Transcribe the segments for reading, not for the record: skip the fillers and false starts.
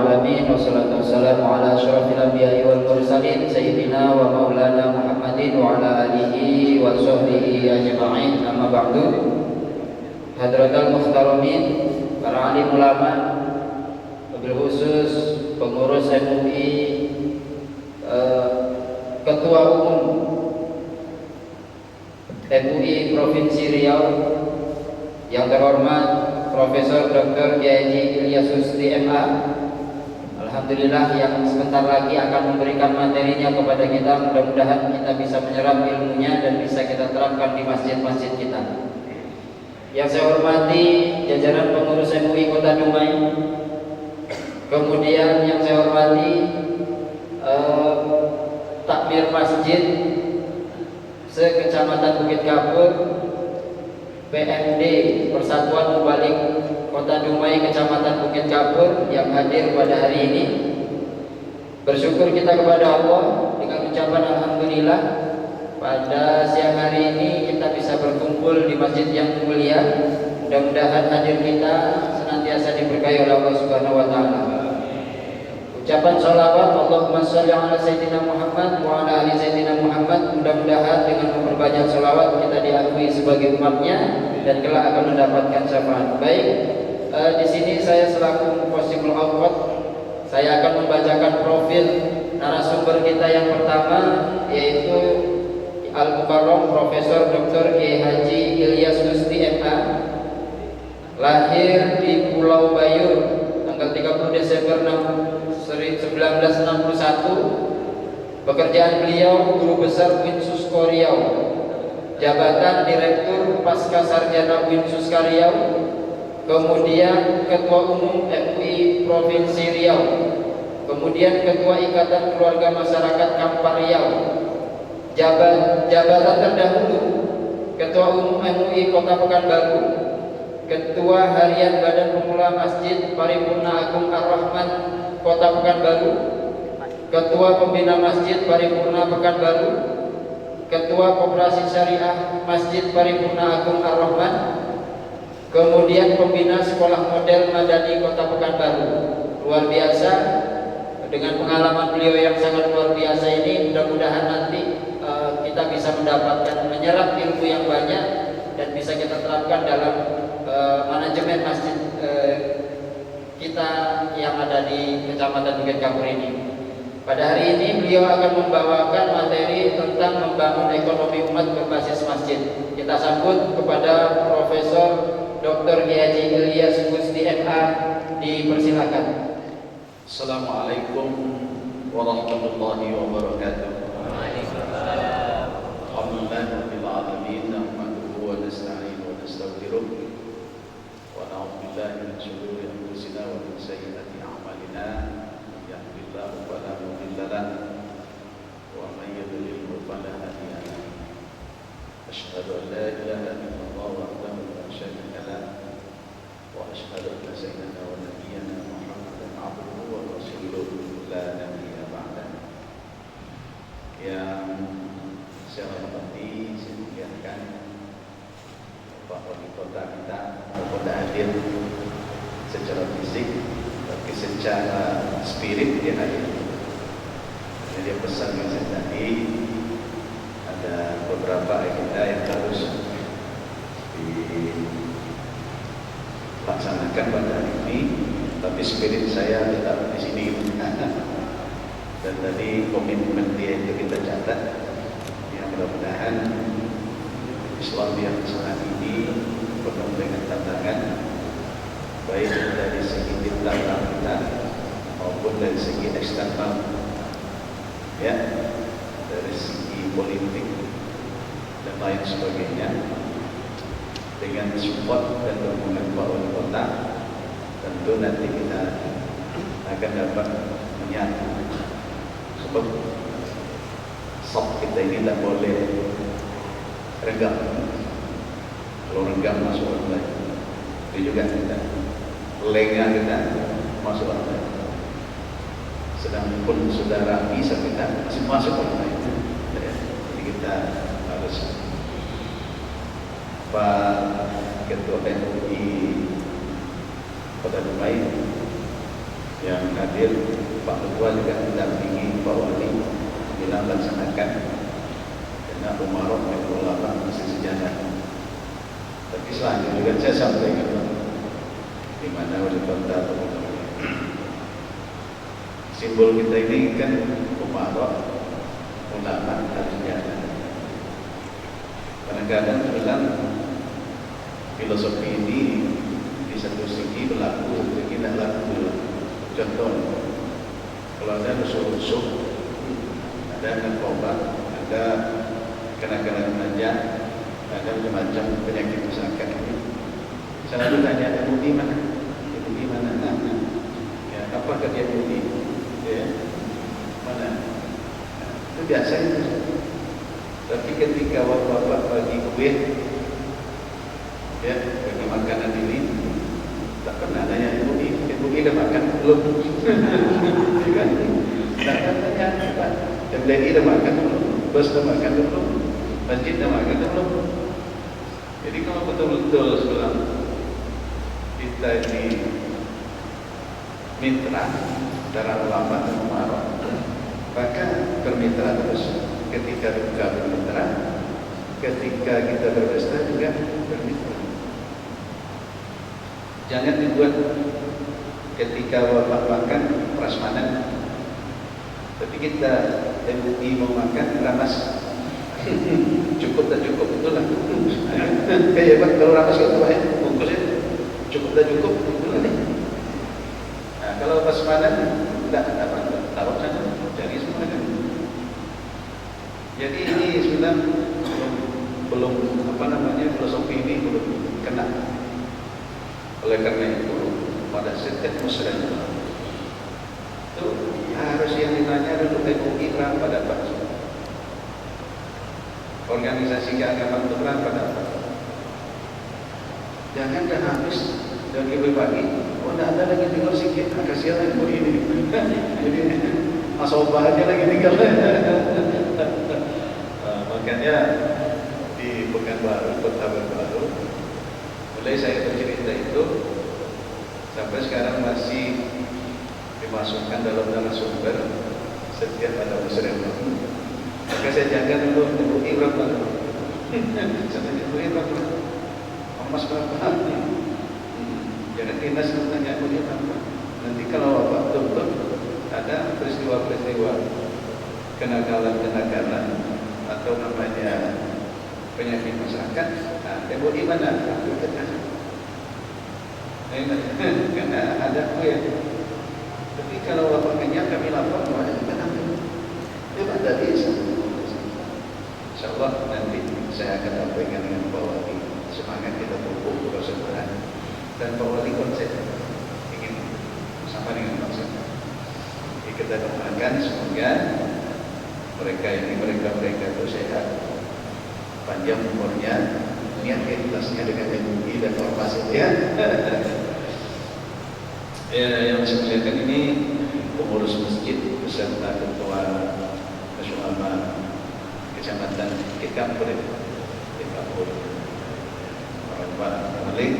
alamin wassalatu wassalamu ala asyrafil anbiya'i wal mursalin sayyidina wa maulana Muhammadin wa ala alihi wa sahbihi ajma'in. Amma ba'du. Hadratul muhtaramin, para alim ulama, wabil khusus pengurus MUI, Ketua Umum MUI Provinsi Riau yang terhormat Profesor Dr. Kiai Ilyas Husti MA, alhamdulillah yang sebentar lagi akan memberikan materinya kepada kita. Mudah-mudahan kita bisa menyerap ilmunya dan bisa kita terapkan di masjid-masjid kita. Yang saya hormati jajaran pengurus MUI Kota Dumai, kemudian yang saya hormati takmir masjid se-Kecamatan Bukit Kapur, PMD Persatuan Mubalik Kota Dumai Kecamatan Bukit Kapur yang hadir pada hari ini. Bersyukur kita kepada Allah dengan ucapan alhamdulillah, pada siang hari ini kita bisa berkumpul di masjid yang mulia. Mudah-mudahan hadir kita senantiasa diberkahi oleh Allah Subhanahu wa taala. Ucapan sholawat Allahumma sholli ala Sayyidina Muhammad wa ala ali Sayyidina Muhammad. Mudah-mudahan dengan memperbanyak sholawat kita diakui sebagai umatnya dan kelak akan mendapatkan syafaat. Baik, di sini saya selaku muqassimul awqat, saya akan membacakan profil narasumber kita yang pertama, yaitu Al-Mukarram Profesor Dr. Kiai Haji Ilyas Husti MA. Lahir di Pulau Bayur tanggal 30 Desember 1961. Pekerjaan beliau guru besar Winsuska Riau, jabatan Direktur Pasca Sarjana Winsuska Riau, kemudian Ketua Umum MUI Provinsi Riau, kemudian Ketua Ikatan Keluarga Masyarakat Kampar Riau. Jabatan terdahulu Ketua Umum MUI Kota Pekanbaru, Ketua Harian Badan Pemula Masjid Paripurna Agung Ar-Rahman Kota Pekanbaru, Ketua Pembina Masjid Paripurna Pekanbaru, Ketua Koperasi Syariah Masjid Paripurna Agung Ar-Rahman, kemudian Pembina Sekolah Model Madani Kota Pekanbaru. Luar biasa, dengan pengalaman beliau yang sangat luar biasa ini, mudah-mudahan nanti kita bisa mendapatkan, menyerap ilmu yang banyak dan bisa kita terapkan dalam manajemen masjid kita yang ada di Kecamatan Bukit Kapur ini. Pada hari ini beliau akan membawakan materi tentang membangun ekonomi umat berbasis masjid. Kita sambut kepada Profesor Dr. Kiai Haji Ilyas Husti MA, dipersilakan. Assalamualaikum warahmatullahi wabarakatuh. Alhamdulillahirabbil alamin, nahmaduhu wa nasta'inu wa nastaghfiruh wa na'udzu billahi min shururi anfusina wa min sayyiati a'malina. Yahdihillahu fala mudilla lahu wa man yudlil fala hadiya lahu. Asyhadu an la ilaha illallah wahdahu la syarika lahu wa asyhadu anna sayyidana wa nabiyyana Muhammadan abduhu wa rasuluhu la nabiyya ba'dahu. Yang saya hormati, saya muliakan Bapak Wali Kota kita, Bapak hadir secara fisik, tapi secara spirit dia hadir. Jadi pesan yang saya tadi, ada beberapa agenda yang harus dilaksanakan pada hari ini, tapi spirit saya tetap di sini. Dan tadi komitmen dia itu kita catat. Mudah-mudahan Islam yang saat ini penuh dengan tantangan, baik dari segi internal kita maupun dari segi eksternal, ya, dari segi politik dan lain sebagainya. Dengan support dan dukungan Pak Wali Kota, tentu nanti kita akan dapat menyatu. Sebab sok kita ini tidak boleh renggang. Kalau renggang masuk orang lain, itu juga tidak. Lengah kita masuk orang lain. Sedangkan sudah rapi, kita masih masuk orang lain. Jadi kita harus Pak Ketua MUI Kota Dumai, yang hadir, Pak Ketua juga mendampingi Pak Wali bilang laksanakan karena umarok dan ulama masih sejalan. Tapi selanjutnya juga saya sampaikan di mana wali kota atau simbol kita ini kan umarok, ulama harus jalan. Kadang-kadang bilang filosofi ini di satu segi berlaku, tidak laku. Contoh, kalau ada rusuh-rusuh, ada narkoba, ada kena-kena remaja, ada macam-macam penyakit masyarakat ini. Selalu tanya, ibu di mana? Ibu di mana? Ya, apa kerja ibu di? Ya, mana? Itu biasa itu. Tapi ketika bapak bagi kue, ya, bagi makanan ini, tak pernah nanya ibu udah makan belum? Kan? Tak pernah tanya, Pak. MDI udah makan belum? Bos udah makan belum? Masjid udah makan belum? Jadi kalau betul-betul sebelum kita ini mitra antara ulama dan umarok, maka bermitra terus. Ketika buka bermitra, ketika kita berpesta juga bermitra. Jangan dibuat ketika bapak makan prasmanan, tapi kita MUI mau makan ramas. Cukup tak cukup itulah. Kayak Pak kalau ramas itu Pak ya, bungkusnya cukup tak cukup itulah nih. Nah, kalau prasmanan tidak apa taruh saja dari semua kan. Jadi ini sebenarnya belum apa namanya filosofi ini belum kena. Oleh karena itu pada setiap muslim itu harus yang ditanya dulu MUI berapa dapat, organisasi keagamaan itu berapa dapat. Jangan dah habis dan berbagi, oh tidak ada lagi tinggal sikit, kasihan MUI ini. Jadi asobahnya lagi tinggal. Makanya di Pekanbaru, Kota Pekanbaru, mulai saya bercerita itu sampai sekarang masih dimasukkan dalam narasumber setiap ada muslim. Maka saya jaga dulu MUI berapa, sampai MUI berapa, emas berapa. Jangan dinas tanya MUI berapa. Nanti kalau betul-betul ada peristiwa-peristiwa kenakalan atau namanya penyakit masyarakat, MUI mana? Karena ada kue. Tapi kalau bapak kenyang kami lapor, mana? Itu ada bisa. InsyaAllah nanti saya akan sampaikan dengan Pak Wali semangat kita pupuk persaudaraan dan Pak Wali konsep ingin sama dengan konsep. Jadi kita doakan semoga mereka itu sehat, panjang umurnya, niat ikhlasnya dengan MUI dan ormas ya. Ya, yang saya muliakan ini pengurus masjid beserta ketua Masyarakat Kecamatan Kekampur, Pak Malik,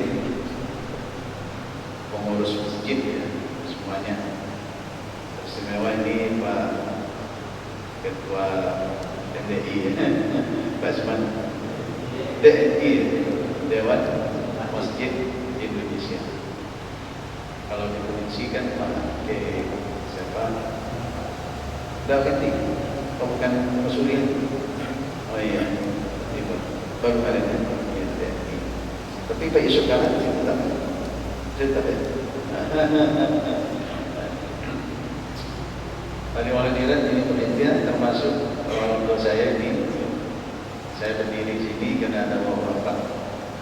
pengurus masjid ya, semuanya. Istimewa ini Pak Ketua MDI, Pak Asman, DNI, Dewan Masjid Indonesia. Kalau di provinsi kan Pak siapa? Dawati, bukan Masurian. Oh iya, itu baru ada di DNI. Tapi Pak Yusuf Kala tetap ya. Pada hadirin ini penelitian termasuk untuk saya ini, saya berdiri di sini karena ada bapak.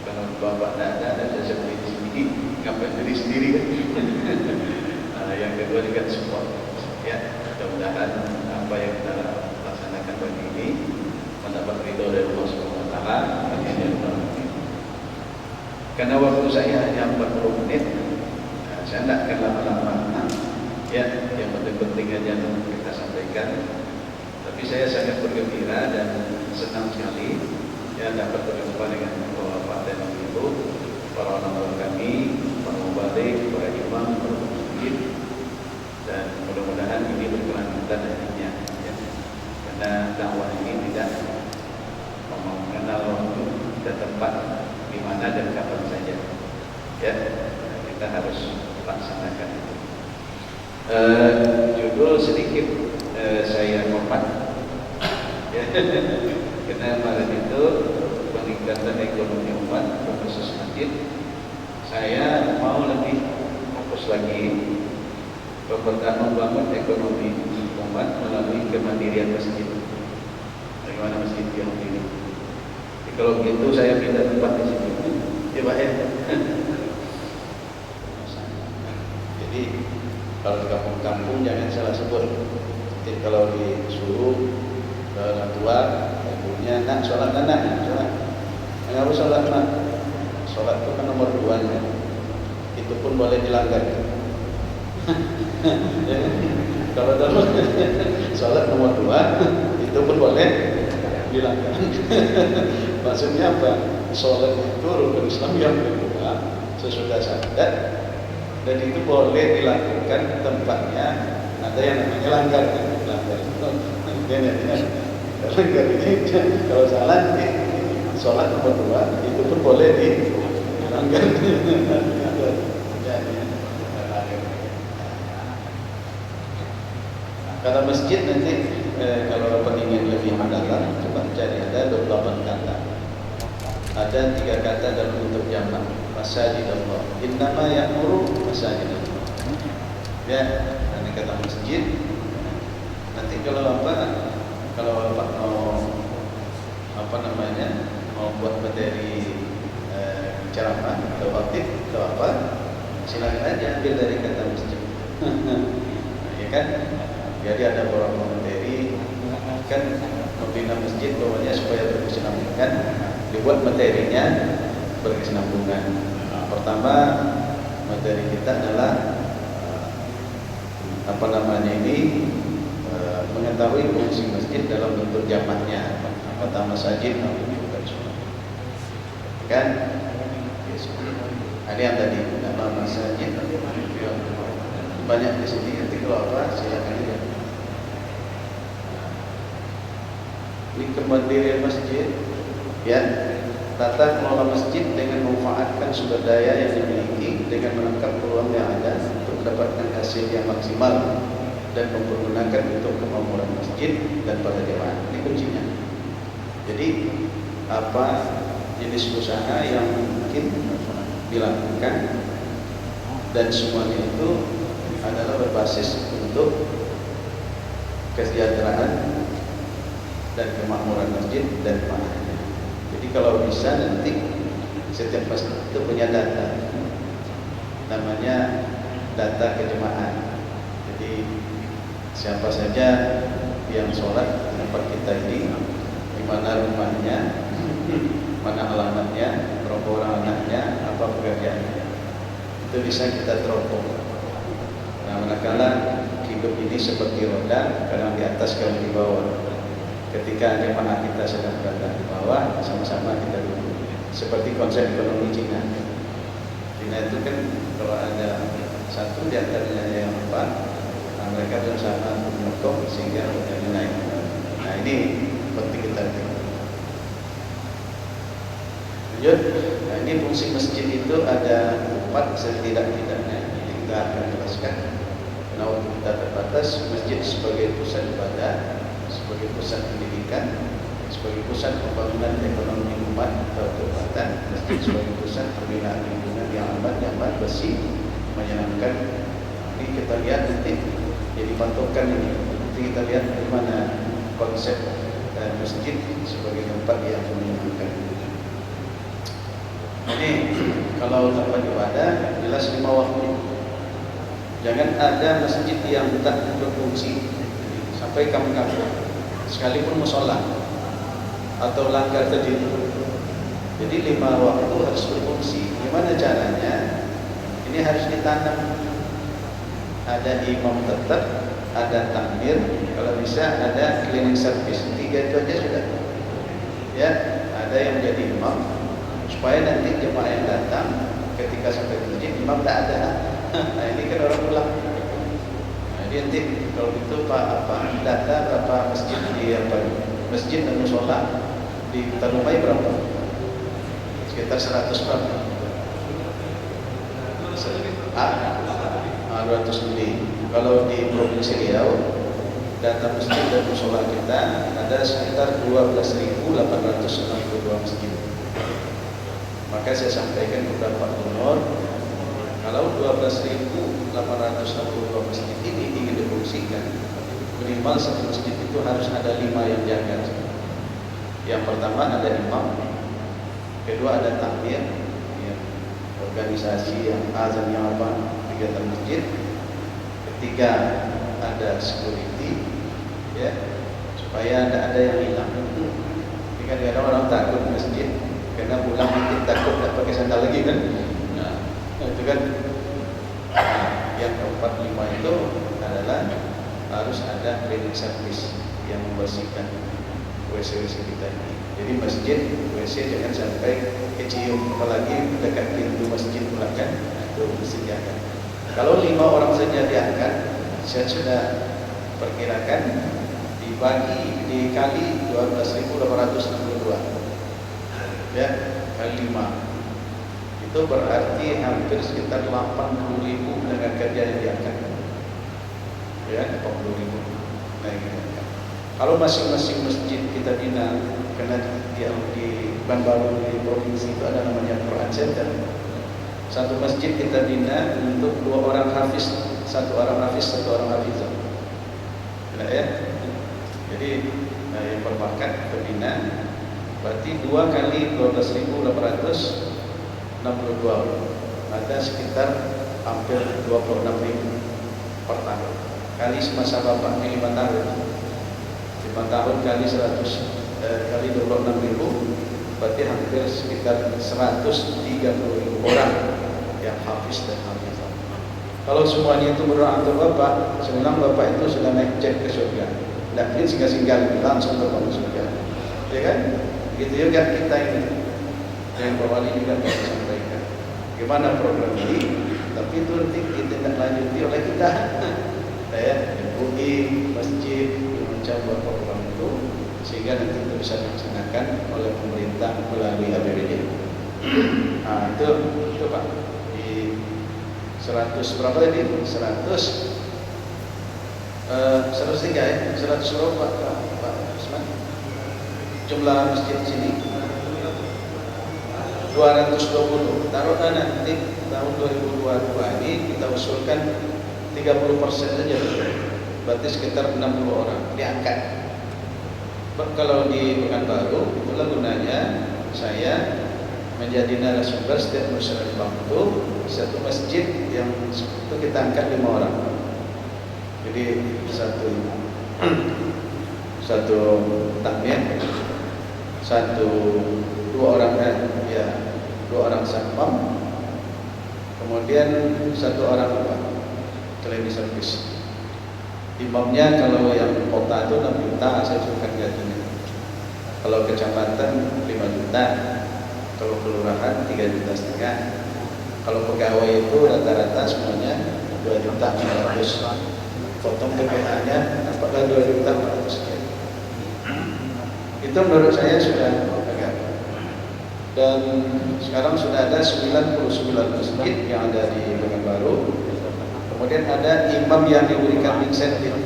Kalau bapak tidak ada, saya berdiri di sini, ngapain diri sendiri kan? Yang kedua juga support. Ya, mudah-mudahan apa yang kita laksanakan pagi ini mendapat ridho dari Allah Subhanahu Wa Taala. Karena waktu saya hanya 40 menit, saya tidak akan lama-lama. Ya, yang penting-penting aja kita sampaikan. Tapi saya sangat bergembira dan senang sekali ya dapat berjumpa dengan Bapak dan Ibu, para ulama kami, para mubalik, para imam, para masjid, Ramadan harinya, ya. Karena dakwah ini tidak mengenal waktu dan tempat di mana dan kapan saja, ya. Kita harus laksanakan itu. Judul sedikit saya kompak, ya. Karena kemarin itu peningkatan ekonomi umat khusus masjid, saya mau lebih fokus lagi kepada membangun ekonomi umat melalui kemandirian masjid. Bagaimana masjid yang ini? Jadi kalau begitu saya pindah tempat di sini, ya Pak ya. Jadi kalau di kampung-kampung jangan salah sebut. Jadi kalau disuruh ke orang tua, ibunya nak sholat nak, sholat. Kenapa sholat nak? Sholat itu kan nomor 2 nya. Itu pun boleh dilanggar. Kalau dalam sholat nomor 2 itu pun boleh dilanggar. Maksudnya apa? Sholat itu rukun Islam yang kedua sesudah syahadat, dan itu boleh dilakukan tempatnya ada yang namanya langgar. Langgar ini kalau salah sholat nomor 2 itu pun boleh dilanggar. Kata masjid nanti kalau ingin lebih mendalam coba cari, ada 28 kata. Ada 3 kata dalam bentuk jamak. Masajidallah. Innama ya'muru masajidallah. Ya, ini kata masjid. Nanti kalau Bapak mau buat materi ceramah atau khotib atau apa, silakan aja ambil dari kata masjid. Ya kan? Jadi ada beberapa materi kan membina masjid pokoknya supaya berkesinambungan, dibuat materinya berkesinambungan. Pertama materi kita adalah mengetahui fungsi masjid dalam bentuk jamaknya. Kata masjid bukan sholat, kan? Ada yang tadi nama masjid banyak di sini. Nanti kalau apa silakan lihat. Ini kemandirian masjid, ya. Tata kelola masjid dengan memanfaatkan sumber daya yang dimiliki dengan menangkap peluang yang ada untuk mendapatkan hasil yang maksimal dan mempergunakan untuk kemakmuran masjid dan para jemaah. Ini kuncinya. Jadi apa jenis usaha yang mungkin dilakukan, dan semuanya itu adalah berbasis untuk kesejahteraan dan kemakmuran masjid dan jemaahnya. Jadi kalau bisa nanti setiap masjid itu punya data, namanya data kejemaah. Jadi siapa saja yang sholat di tempat kita ini, di mana rumahnya, mana alamatnya, berapa orang anaknya, apa pekerjaannya, itu bisa kita teropong. Nah, manakala hidup ini seperti roda, kadang di atas, kadang di bawah. Ketika jemaah kita sedang berada di bawah, sama-sama kita duduk. Seperti konsep ekonomi Cina. Cina itu kan kalau ada satu di antaranya yang empat, nah mereka bersama untuk menyokong sehingga rodanya naik. Nah ini penting kita lihat. Lanjut. Nah ini fungsi masjid itu ada 4 setidak-tidaknya. Ini kita akan jelaskan. Karena waktu kita terbatas, masjid sebagai pusat ibadah, sebagai pusat pendidikan, sebagai pusat pembangunan ekonomi umat atau kekuatan, masjid sebagai pusat pembinaan lingkungan yang aman, nyaman, bersih, menyenangkan. Ini kita lihat nanti jadi patokan ini. Nanti kita lihat bagaimana konsep masjid sebagai tempat yang menyenangkan. Ini kalau tempat ibadah jelas 5 waktu. Jangan ada masjid yang tak berfungsi sampai kamu sekalipun musola atau langgar terdiri. Jadi 5 waktu harus berfungsi. Gimana caranya? Ini harus ditanam. Ada imam tetap, ada takmir, kalau bisa ada cleaning service. 3 itu aja sudah. Ya, ada yang menjadi imam supaya nanti jemaah yang datang ketika sampai masjid imam tak ada. Nah ini kan orang pulang. Jadi Nanti kalau gitu Pak data berapa masjid di masjid dan musola di Tarumai berapa? Sekitar 100 berapa? 200 lebih. Kalau di Provinsi Riau, data masjid dan musola kita ada sekitar 12.862 masjid. Maka saya sampaikan kepada Pak Gubernur, kalau 12.862 masjid ini ingin difungsikan, minimal satu masjid itu harus ada 5 yang jaga. Yang pertama ada imam, kedua ada takmir, ya, organisasi yang azan yang apa kegiatan masjid, ketiga ada security, ya, supaya tidak ada yang hilang. Ini kan kadang orang takut masjid karena pulang nanti takut tak pakai sandal lagi kan. Nah, itu kan. Yang keempat 5 itu adalah harus ada cleaning service yang membersihkan WC-WC kita ini. Jadi masjid WC jangan sampai kecium, apalagi dekat pintu masjid pula kan, itu mesti dijaga. Kalau 5 orang saja diangkat, saya sudah perkirakan dikali 12.862, ya, kali 5 itu berarti hampir sekitar 80.000 tenaga kerja yang diangkat, ya, 80.000. Nah, gitu. Kalau masing-masing masjid kita bina, karena di Banbaru di provinsi itu ada namanya Quran Center. Satu masjid kita bina untuk 2 orang hafiz, 1 orang hafiz, 1 orang hafizah. Nah, ya. Jadi yang berbakat pembina berarti 2 kali 12.862, ada sekitar hampir 26.000 per tahun. Kali semasa bapak ini 5 tahun. 5 tahun kali 100 kali 26.000 berarti hampir sekitar 130.000 orang yang hafiz dan hafizah. Kalau semuanya itu berdoa untuk bapak, saya bilang bapak itu sudah naik jet ke surga. Tidak perlu singgah-singgah langsung terbang ke surga, ya kan? Gitu juga kita ini yang Pak Wali juga bisa sampaikan. Gimana program ini? Tapi itu nanti ditindaklanjuti oleh kita. Ya, MUI, masjid, macam buat program itu sehingga nanti itu bisa dilaksanakan oleh pemerintah melalui APBD. Nah, itu Pak di 100 berapa tadi? 103 ya, 100 berapa Pak Usman? Jumlah masjid sini 220. Taruhlah nanti tahun 2022 ini kita usulkan 30% saja, berarti sekitar 60 orang diangkat. Kalau di Pekanbaru, itulah gunanya saya menjadi narasumber setiap musyawarah waktu satu masjid yang itu kita angkat 5 orang. Jadi satu takmir, 2 orang ya, 2 orang satpam, kemudian 1 orang cleaning service. Imamnya kalau yang kota itu 6 juta, saya suka gajinya. Kalau kecamatan 5 juta, kalau kelurahan 3,5 juta. Kalau pegawai itu rata-rata semuanya 2 juta 500. Potong PPh-nya apakah 2 juta 400 sekian. Itu menurut saya sudah agak. Dan sekarang sudah ada 99 masjid yang ada di Pekanbaru. Kemudian ada imam yang diberikan insentif.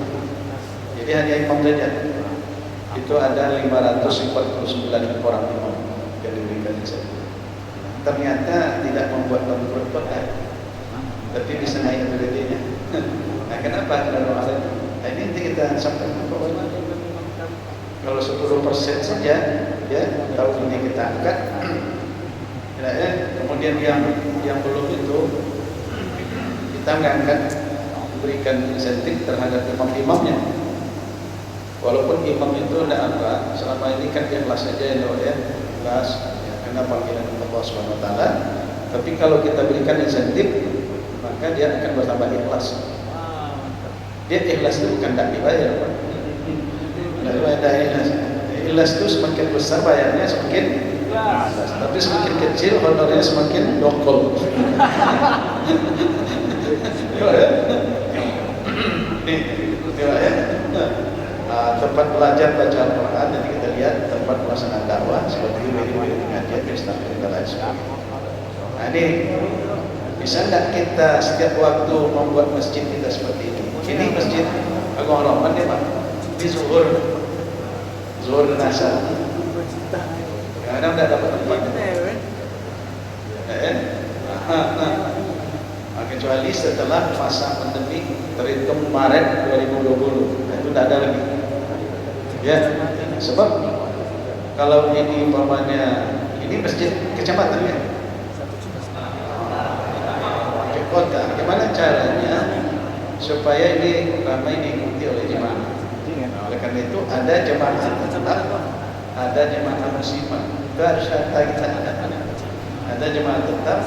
Jadi hanya imam saja. Itu ada 549 orang imam yang diberikan insentif. Ternyata tidak membuat bangkrut kota, tapi bisa naik APBD-nya. Nah, kenapa? Karena ini nanti kita sampaikan kalau 10% saja, ya, tahun ini kita angkat. Ya, kemudian yang belum itu kita mengangkat, berikan insentif terhadap imam-imamnya. Walaupun imam itu tidak apa, selama ini kan ikhlas saja ya, ikhlas, ya, karena panggilan Allah SWT. Tapi kalau kita berikan insentif, maka dia akan bertambah ikhlas. Dia ikhlas itu bukan tak dibayar, Pak. Ikhlas itu semakin besar bayarnya semakin ikhlas. Tapi semakin kecil honornya semakin dongkol. Nih, ya. Tempat belajar baca Al-Quran, nanti kita lihat tempat pelaksanaan dakwah seperti video-video pengajian, pesta dan lain sebagainya. Nah ini bisa nggak kita setiap waktu membuat masjid kita seperti ini? Ini masjid Agung Rahman ya Pak, ini zuhur dan asar. Kadang nggak dapat tempat. Kecuali setelah masa pandemi terhitung Maret 2020, nah itu tidak ada lagi. Ya, sebab kalau ini umpamanya ini masjid kecamatan ya, ke kota, gimana caranya supaya ini ramai diikuti oleh jemaah? Nah, oleh karena itu ada jemaah tetap, ada jemaah muslimah. Itu harus kita ada jemaah tetap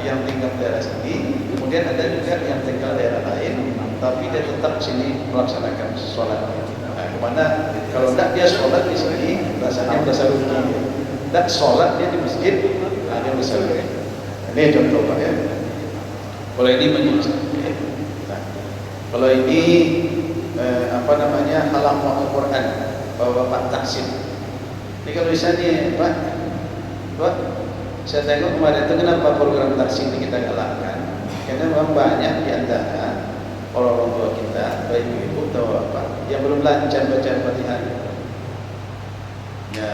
yang tinggal di daerah sini, kemudian ada juga yang tinggal di daerah lain, tapi dia tetap sini melaksanakan sholat. Nah, kemana? Kalau tidak dia sholat di sini, rasanya udah rugi. Tidak sholat dia di masjid, nah dia udah rugi. Ini contoh Pak ya. Kalau ini menyusun, nah, kalau ini halam Al-Quran, Bapak Taksim. Ini kalau bisa nih Pak, saya tengok kemarin itu kenapa program Taksim ini kita galakkan? Karena memang banyak di antara orang tua kita, baik ibu atau bapak, yang belum lancar baca Fatihah. Ya,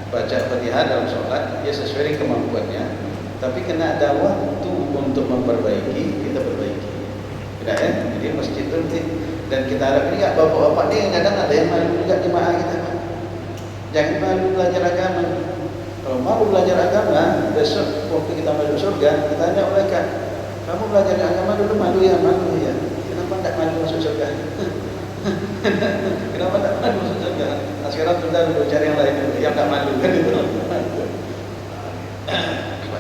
baca Fatihah dalam sholat, ya sesuai kemampuannya. Tapi kena ada waktu untuk memperbaiki, kita perbaiki. Tidak ya? Jadi masjid itu dan kita harap ini bapak-bapak ini kadang ada yang malu juga jemaah kita. Jangan malu belajar agama. Kalau malu belajar agama, besok waktu kita masuk surga, kita tanya mereka, kamu belajar agama dulu malu ya? Kenapa tidak malu masuk surga? Kenapa tidak malu masuk surga? Nah, sekarang sudah dulu cari yang lain dulu, yang tidak malu kan itu.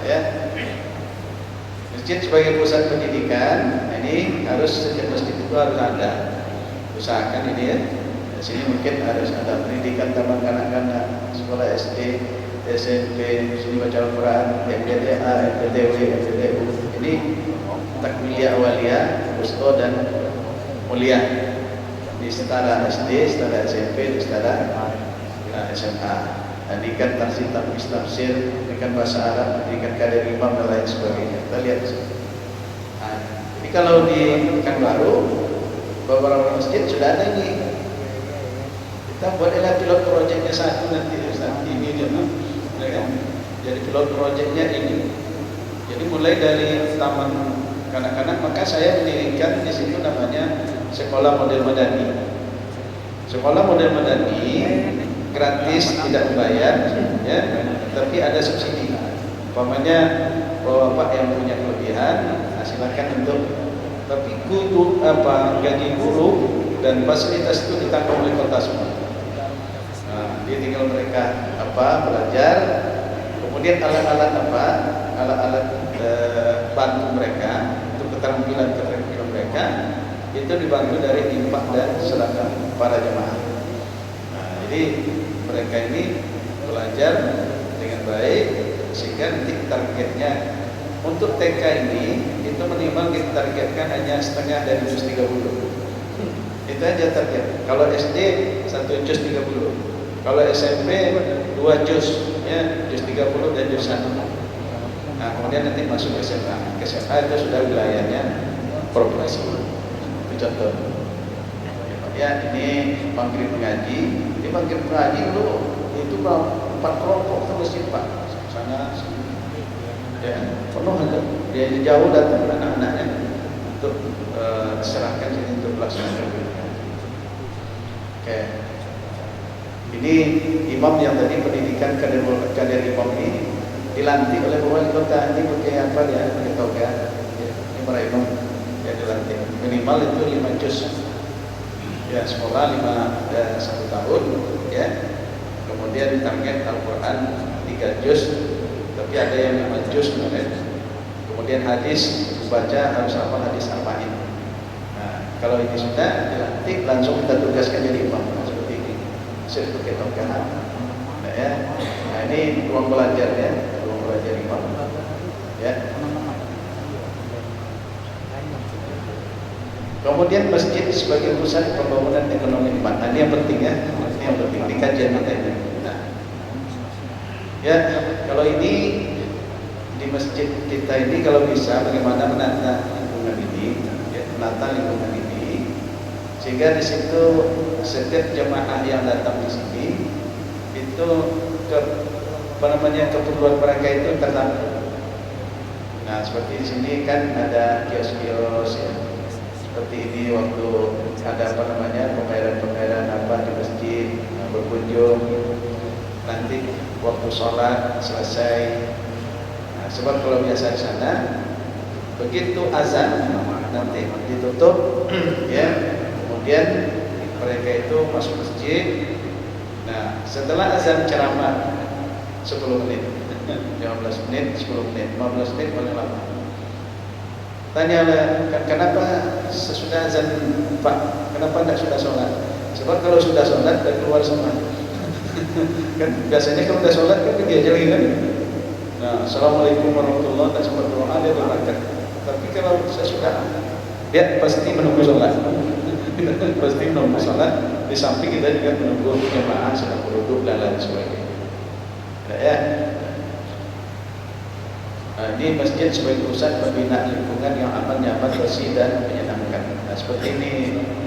Ya. Masjid sebagai pusat pendidikan, ini harus setiap masjid itu harus ada. Usahakan ini ya. Di sini mungkin harus ada pendidikan taman kanak-kanak, sekolah SD, SMP, sini baca Al-Quran, MDTA, MPTW, MPTU. Ini takmiliyah awaliyah, wusta dan mulia. Di setara SD, setara SMP, setara SMA. Pendidikan tafsir, pendidikan bahasa Arab, pendidikan kader imam dan lain sebagainya. Kita lihat di sini. Nah, ini kalau di Pekanbaru, beberapa masjid sudah ada ini. Kita buatlah pilot projectnya satu nanti ini dia, ya. Jadi pilot projectnya ini. Jadi mulai dari taman kanak-kanak, maka saya mendirikan di situ namanya sekolah model madani. Sekolah model madani gratis, tidak membayar, ya, tapi ada subsidi. Umpamanya bapak yang punya kelebihan, silakan untuk, tapi gaji guru dan fasilitas itu ditanggung oleh kota semua. Nah, dia tinggal mereka belajar, kemudian alat-alat bantu mereka untuk keterampilan mereka itu dibantu dari infak dan sedekah para jemaah. Jadi mereka ini belajar dengan baik sehingga nanti targetnya untuk TK ini itu minimal kita targetkan hanya setengah dari juz 30. Itu aja target. Kalau SD 1 juz 30. Kalau SMP 2 juz, ya, juz 30 dan juz 1. Nah, kemudian nanti masuk ke SMA. Ke SMA itu sudah wilayahnya provinsi. Itu contoh. Ya, ini maghrib mengaji. Ini maghrib mengaji dulu itu 4 kelompok terus Pak. Sana sini. Ya, penuh itu. Dia jauh datang anak-anaknya untuk serahkan sini untuk pelaksanaan. Oke. Ini imam yang tadi pendidikan kader imam ini dilantik oleh wali kota. Ini pakai apa ya? Pakai toga. Ini para imam yang dilantik. Minimal itu 5 juz. Ya, sekolah 1 tahun, ya. Kemudian target Al-Quran 3 juz, tapi ada yang 5 juz kemarin. Kemudian hadis baca harus hafal hadis arba'in. Nah, kalau ini sudah dilantik, langsung kita tugaskan jadi imam seperti ini. Seperti tongkat. Nah, ya. Nah, ini ruang belajar ya, ruang belajar imam. Ya. Kemudian masjid sebagai pusat pembangunan ekonomi umat. Nah, ini yang penting ya. Ini yang penting di kajian kita ini. Nah, ya, kalau ini di masjid kita ini kalau bisa bagaimana menata lingkungan ini, ya, menata lingkungan ini sehingga di situ setiap jemaah yang datang di sini itu keperluan mereka itu tertampung. Nah, seperti di sini kan ada kios-kios ya. Seperti ini waktu ada pembayaran di masjid, berkunjung. Nanti waktu sholat selesai. Nah, sebab kalau biasa di sana begitu azan nanti ditutup ya. Kemudian mereka itu masuk masjid. Nah, setelah azan ceramah 10 menit, 15 menit, 10 menit, 15 menit paling lama. Tanyalah, kenapa sesudah azan Pak, kenapa tidak sudah sholat? Sebab kalau sudah sholat dan keluar semua. Kan biasanya kalau sudah sholat kan pergi aja lagi kan. Nah, assalamualaikum warahmatullahi wabarakatuh, tak sempat doa dia berangkat. Tapi kalau saya sudah, dia pasti menunggu sholat. Pasti menunggu sholat. Di samping kita juga menunggu jemaah sedang berduduk dan lain sebagainya. Nah, ya. Nah, ini masjid sebagai pusat pembinaan lingkungan yang aman, nyaman, bersih dan menyenangkan. Nah, seperti ini,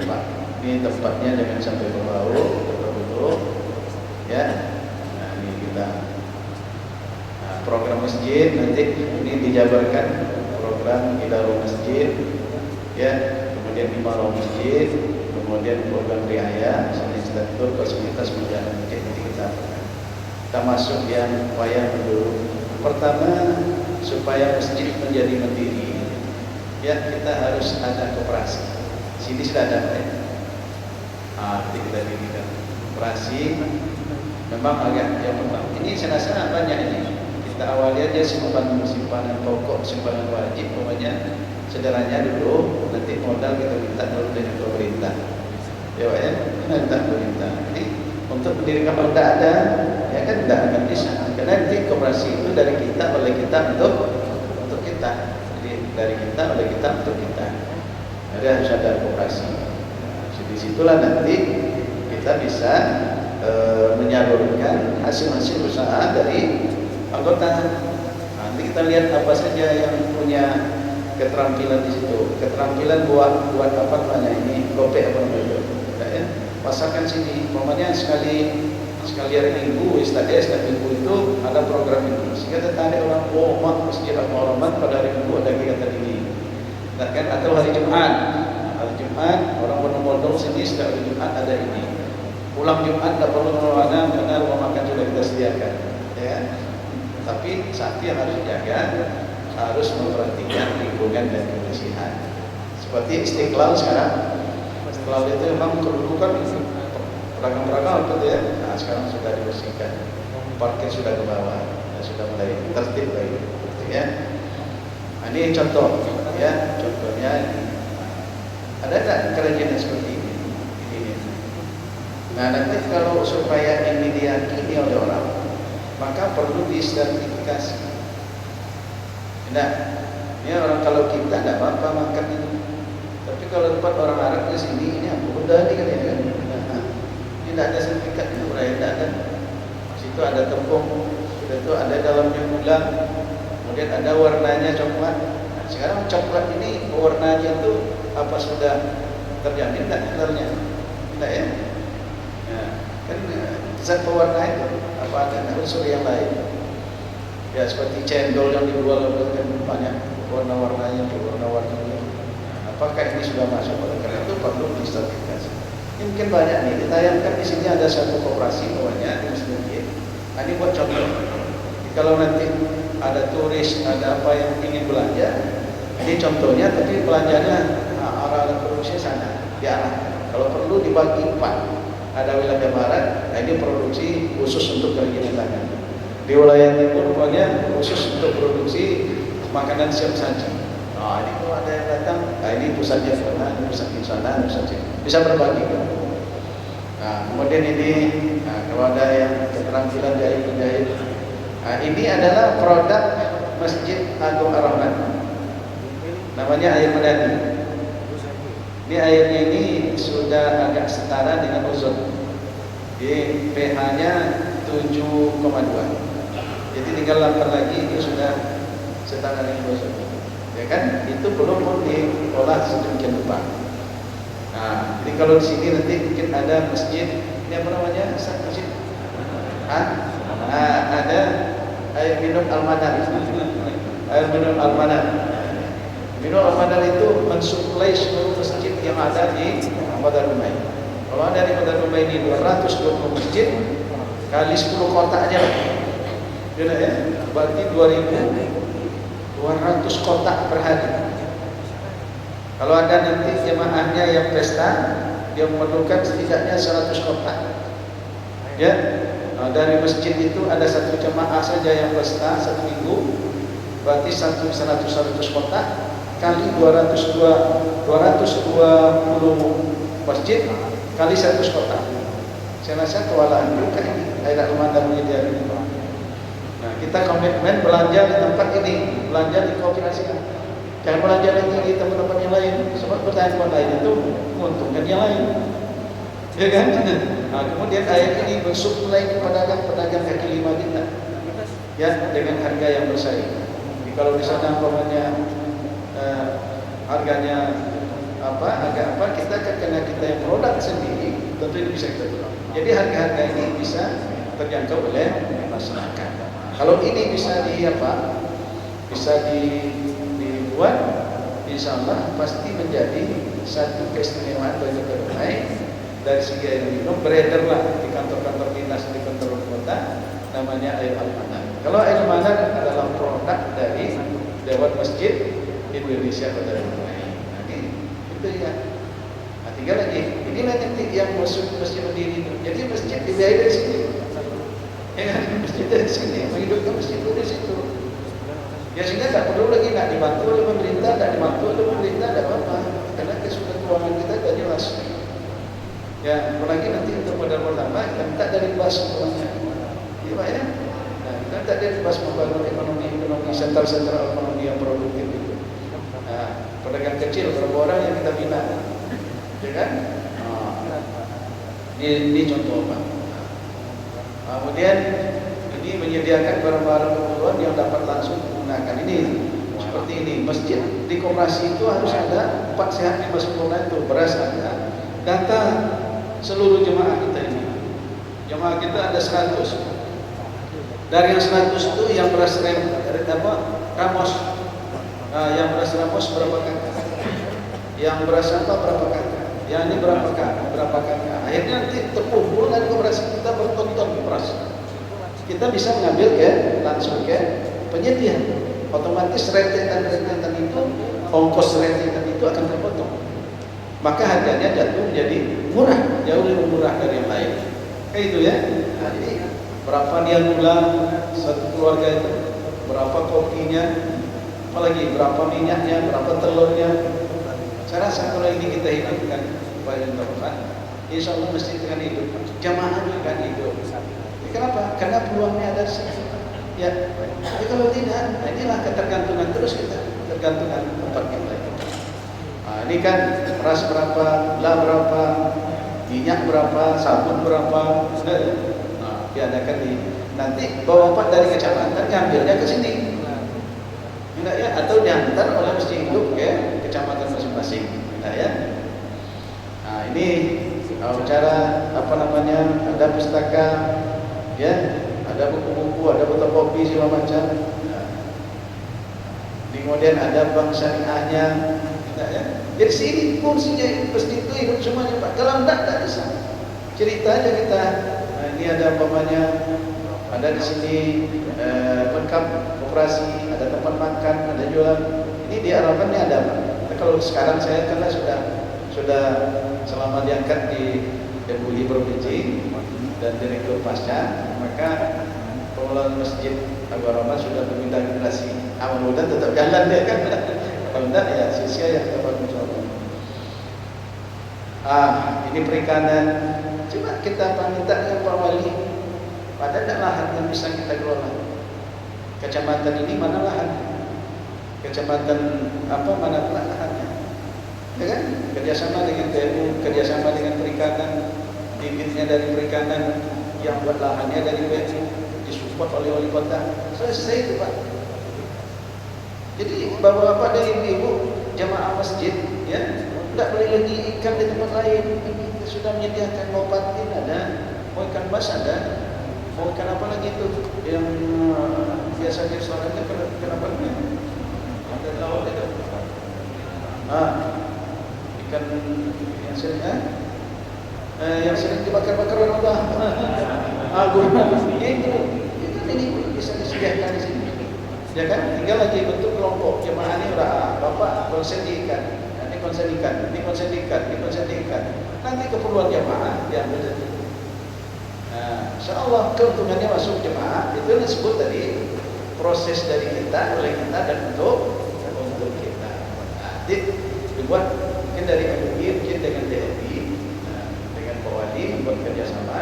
Pak. Ini tempatnya jangan sampai berbau, betul-betul. Ya. Nah, ini kita program masjid nanti ini dijabarkan program idarul masjid, ya. Kemudian imarah masjid, kemudian program riaya, instruktur fasilitas menjalankan masjid nanti kita masuk yang wayang dulu. Pertama, supaya masjid menjadi mandiri, ya kita harus ada koperasi. Sini sudah ada ya. Nanti kita dirikan koperasi. Memang agak yang pertama. Ini saya rasa banyak ini. Kita awali aja simpanan pokok, simpanan wajib, pokoknya sederhananya dulu. Nanti modal kita minta dulu dengan pemerintah. Ya Pak ya, minta pemerintah. Jadi untuk mendirikan kalau tidak ada, ya kan tidak akan bisa. Karena nanti koperasi itu dari kita, oleh kita untuk kita. Jadi dari kita, oleh kita untuk kita. Jadi harus ada koperasi. Nah, disitulah nanti kita bisa menyalurkan hasil-hasil usaha dari anggota. Nanti kita lihat apa saja yang punya keterampilan di situ. Keterampilan buat apa namanya ini, gopek apa namanya? Ya, pasarkan sini. Umpamanya sekali hari minggu, setiap minggu itu ada program ini. Sehingga tertarik orang, oh mak masjid Al-Muharramat pada hari minggu ada kegiatan ini. Nah, kan atau hari Jumat. Hari Jumat orang berbondong sini setiap hari Jumat ada ini. Pulang Jumat tak perlu kemana karena rumah makan sudah kita sediakan. Ya. Tapi satu yang harus dijaga, harus memperhatikan lingkungan dan kebersihan. Seperti Istiqlal sekarang. Istiqlal itu memang kedudukan beragam-beragam itu ya. Nah, sekarang sudah dibersihkan. Parkir sudah ke bawah, sudah mulai tertib lagi. Ya. Nah, ini contoh, ya. Contohnya ini. Ada tak kerajinan seperti ini? Nah, nanti kalau supaya ini diyakini oleh orang, maka perlu disertifikasi. Nah, ini orang kalau kita tidak apa-apa makan itu. Tapi kalau tempat orang Arab ke sini, ini apa? Udah nih kan ya kan? Nah, ini tidak ada sertifikatnya, berarti tidak ada. Situ ada tepung, sudah itu ada dalamnya gula, kemudian ada warnanya coklat. Nah, sekarang coklat ini warnanya itu apa sudah terjamin tidak sebenarnya? Tidak ya? Nah, kan zat pewarna itu apa ada unsur yang lain? Ya seperti cendol yang dijual kan banyak warna-warnanya, warna-warnanya. Apakah ini sudah masuk? Karena itu perlu disertifikasi. Ini mungkin banyak nih. Ditayangkan di sini ada satu koperasi namanya di masjid. Nah, ini buat contoh. Kalau nanti ada turis, ada apa yang ingin belanja, ini contohnya. Tapi belanjanya arah produksi sana diarahkan. Kalau perlu dibagi 4. Ada wilayah barat, nah ini produksi khusus untuk kerajinan tangan. Di wilayah timur pokoknya khusus untuk produksi makanan siap saji. Nah ini kalau ada yang datang, nah ini pusatnya sana, ini pusat di sana, pusat sini. Bisa berbagi kan? Nah kemudian ini, nah, kalau ada yang keterampilan jahit, nah ini adalah produk Masjid Agung Ar-Rahman. Namanya air medani. Ini airnya ini sudah agak setara dengan ozon. Jadi pH-nya 7,2. Jadi tinggal lapar lagi ini sudah setara dengan ozon. Ya kan? Itu belum pun diolah sedemikian rupa. Nah, jadi kalau di sini nanti mungkin ada masjid, ini apa namanya? Masjid? Ada air minum Al-Manar. Air minum Al-Manar. Minum Al-Manar itu mensuplai seluruh masjid yang ada di Qadarul Main. Kalau ada di Qadarul Main ini 220 masjid kali 10 kota aja lah. Ya, berarti 2.200 kotak per hari. Kalau ada nanti jemaahnya yang pesta, dia memerlukan setidaknya 100 kotak. Ya, nah, dari masjid itu ada satu jemaah saja yang pesta satu minggu, berarti 100 kotak kali 220 masjid kali 100 kotak. Saya rasa kewalahan juga ini air Al-Manar menyediakan ini. Nah, kita komitmen belanja di tempat ini, belanja di koperasi. Jangan belanja lagi di tempat-tempat yang lain. Sebab pertanyaan lain itu menguntungkan yang lain. Ya kan? Nah, kemudian air ini mensuplai kepada pedagang kaki lima kita. Ya, dengan harga yang bersaing. Jadi kalau di sana umpamanya harganya harga apa, kita karena kita yang produk sendiri, tentu ini bisa kita tolong. Jadi harga-harga ini bisa terjangkau oleh masyarakat. Kalau ini bisa dibuat, insya Allah pasti menjadi satu keistimewaan bagi Qadarul. Dari segi air minum beredarlah di kantor-kantor dinas di kantor kota, namanya air Al-Manar. Kalau air Al-Manar adalah produk dari Dewan Masjid Indonesia Qadarul. Nah, itu ya. Nah, tinggal lagi. Inilah nanti yang masjid berdiri. Jadi masjid dibiayai dari sini. Ya kan? Masjid dari sini, menghidupkan masjid itu dari situ. Ya sehingga tak perlu lagi nak dibantu oleh pemerintah, tak dibantu oleh pemerintah, tak apa-apa. Karena kesulitan keuangan kita sudah jelas. Ya, apalagi nanti untuk modal pertama kita minta dari BAS semuanya. Iya Pak ya. Nah, kita minta dari BAS membangun ekonomi sentra ekonomi yang produktif itu. Nah, pedagang kecil berapa orang yang kita bina, ya kan? Ini contoh Pak. Kemudian ini menyediakan barang-barang keperluan yang dapat langsung digunakan. Ini seperti ini, masjid di koperasi itu harus ada 4 sehat 5 sempurna itu, beras ada. Data seluruh jemaah kita ini, jemaah kita ada 100. Dari yang 100 itu yang beras Ramos, yang beras Ramos berapa kakak? Yang beras apa berapa kakak? Yang ini berapa kakak? Akhirnya nanti terkumpul dari koperasi kita bertonton beras. Kita bisa mengambil langsung ke penyedia. Otomatis rentetan itu, ongkos rentetan itu akan terpotong. Maka harganya jatuh menjadi murah, jauh lebih murah dari yang lain. Kayak itu ya. Nah, jadi berapa dia gula satu keluarga itu, berapa kopinya, apalagi berapa minyaknya, berapa telurnya. Saya rasa kalau ini kita hidupkan supaya bermanfaat, insya Allah mesti akan hidup. Jamaah juga akan hidup. Kenapa? Karena peluangnya ada di sini. Ya, tapi kalau tidak, nah inilah ketergantungan terus kita, tergantungan tempat yang lain. Nah, ini kan beras berapa, gula berapa, minyak berapa, sabun berapa, nah, diadakan di nanti bapak dari kecamatan ngambilnya ke sini, enggak ya? Atau diantar oleh masjid induk ke kecamatan masing-masing, enggak ya? Nah, ini cara ada pustaka, ya, ada buku-buku, ada fotokopi segala macam. Nah, kemudian ada bank syariahnya, enggak ya? Jadi sini fungsinya masjid itu hidup semuanya Pak. Kalau enggak bisa. Cerita aja kita. Nah, ini ada umpamanya, ada di sini lengkap koperasi, ada tempat makan, ada jualan. Ini diharapkan ini ada Pak. Nah, kalau sekarang saya karena sudah selama diangkat di MUI Provinsi dan Direktur Pasca, maka pengelola Masjid Abu Rahman sudah meminta generasi awal muda tetap jalan ya kan. Kalau enggak ya sia-sia ya kita bangun insyaallah. Ini perikanan. Coba kita minta ke Pak Wali. Pada ada lahan yang bisa kita kelola. Kecamatan ini mana lahan? Kecamatan mana lahannya? ya kan? Kerjasama dengan BMU, kerjasama dengan perikanan, bibitnya dari perikanan, yang buat lahannya dari BMU, disupport oleh wali kota. Selesai itu Pak. Jadi bapak-bapak dan ibu-ibu jamaah masjid, ya, tidak boleh lagi ikan di tempat lain. Kita sudah menyediakan, mau patin ada, mau ikan mas ada, mau ikan apa lagi itu yang biasa di restorannya, kenapa enggak? Ada lauk itu. Ikan yang sering yang sering dibakar-bakar orang tua. Gurame itu ini bisa disediakan di sini. Ya kan? Tinggal lagi bentuk kelompok jemaah ini udah bapak konsen di ikan, ini konsen ikan, ini konsen ikan, ini konsen ikan. Nanti keperluan jemaah yang benar. Nah, insyaallah keuntungannya masuk jemaah itu disebut tadi proses dari kita, oleh kita dan untuk kita. Nanti dibuat mungkin dari MUI, mungkin dengan DLI, dengan Pak Wali buat kerjasama.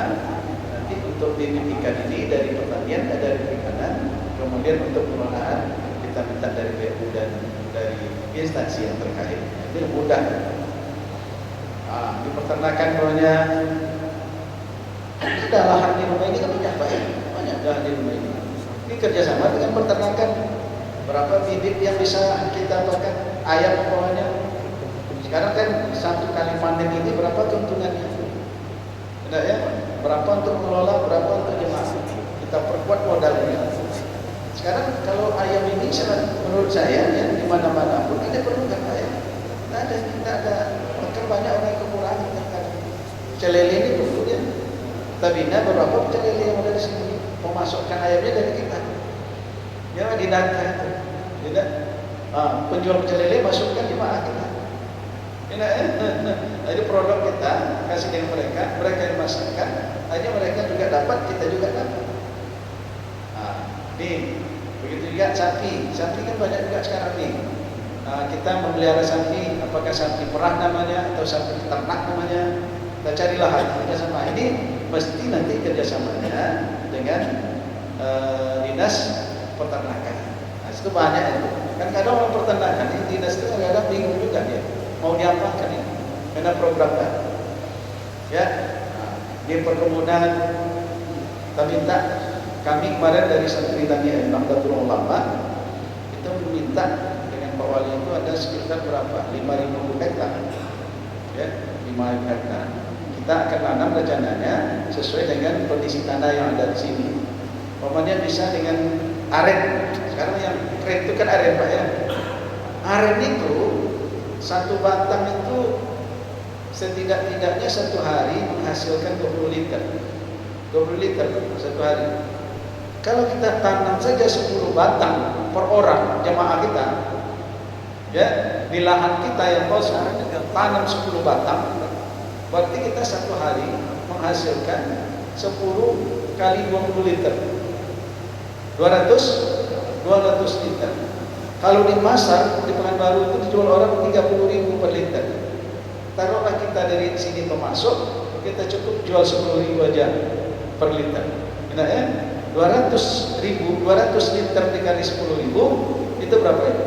Nanti untuk bibit ikan ini dari pertanian, dari perikanan. Kemudian untuk pengelolaan kita minta dari BU dan dari instansi yang terkait. Itu mudah. Di peternakan pokoknya ada lahan di rumah ini kan banyak Pak ya, banyak lahan di rumah ini. Ini kerjasama dengan peternakan. Berapa bibit yang bisa kita pakai ayam pokoknya. Sekarang kan satu kali panen ini berapa keuntungannya? Tidak ya? Berapa untuk mengelola, berapa untuk jemaah? Kita perkuat modalnya. Sekarang kalau ayam ini menurut saya ya, di mana-mana pun ada perlukan ayam. Tidak ada. Bahkan banyak orang yang kekurangan kan. Celele ini perlu ya. Tabina beberapa celele yang ada di sini memasukkan ayamnya dari kita. Ya di data itu. Tidak. Penjual celele masukkan jemaah kita. Jadi produk kita kasih ke mereka yang masukkan, hanya mereka juga dapat, kita juga dapat. Nih, begitu juga sapi kan banyak juga sekarang nih. Kita memelihara sapi, apakah sapi perah namanya atau sapi ternak namanya, kita cari lahan kerjasama. Ini mesti nanti kerjasamanya dengan dinas peternakan. Nah, itu banyak itu. Kan kadang orang peternakan ini dinas itu kadang bingung juga dia mau diapakan ya, karena programnya. Ya, di perkebunan kita minta. Kami kemarin dari Santri Tani Nahdlatul Ulama itu meminta dengan Pak Wali itu ada sekitar berapa? 5.000 hektar. Ya, 5.000 hektar. Kita akan tanam rencananya sesuai dengan kondisi tanah yang ada di sini. Umpamanya bisa dengan aren. Sekarang yang keren itu kan aren Pak ya. Aren itu satu batang itu setidak-tidaknya satu hari menghasilkan 20 liter. 20 liter satu hari. Kalau kita tanam saja 10 batang per orang jemaah kita, ya di lahan kita yang kosong, tanam 10 batang, berarti kita satu hari menghasilkan 10 kali 20 liter, 200 liter. Kalau di pasar di Pekanbaru itu dijual orang 30.000 per liter. Taruhlah kita dari sini pemasok, kita cukup jual 10.000 aja per liter. Benar ya? 200 liter dikali 10.000 itu berapa itu?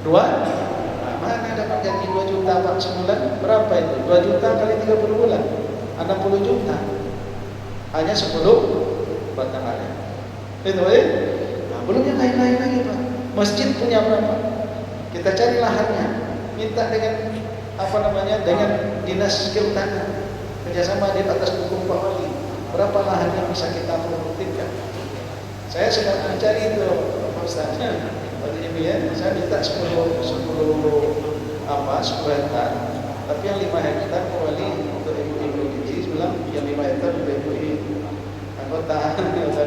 2? Nah, mana dapat gaji 2 juta Pak sebulan? Berapa itu? 2 juta kali 30 bulan 60 juta. Hanya 10 batang ayam. Itu ya? Nah, belum yang lain-lain lagi Pak. Masjid punya berapa? Kita cari lahannya. Minta dengan dengan dinas kehutanan kerjasama di atas dukung Pak Wali. Berapa lahan yang bisa kita produktifkan? Saya sedang mencari itu Pak Ustaz. Tadi ya, saya minta 10 hektar. Tapi yang 5 hektar Pak Wali untuk ibu-ibu gizi bilang yang 5 hektar untuk ibu-ibu anggota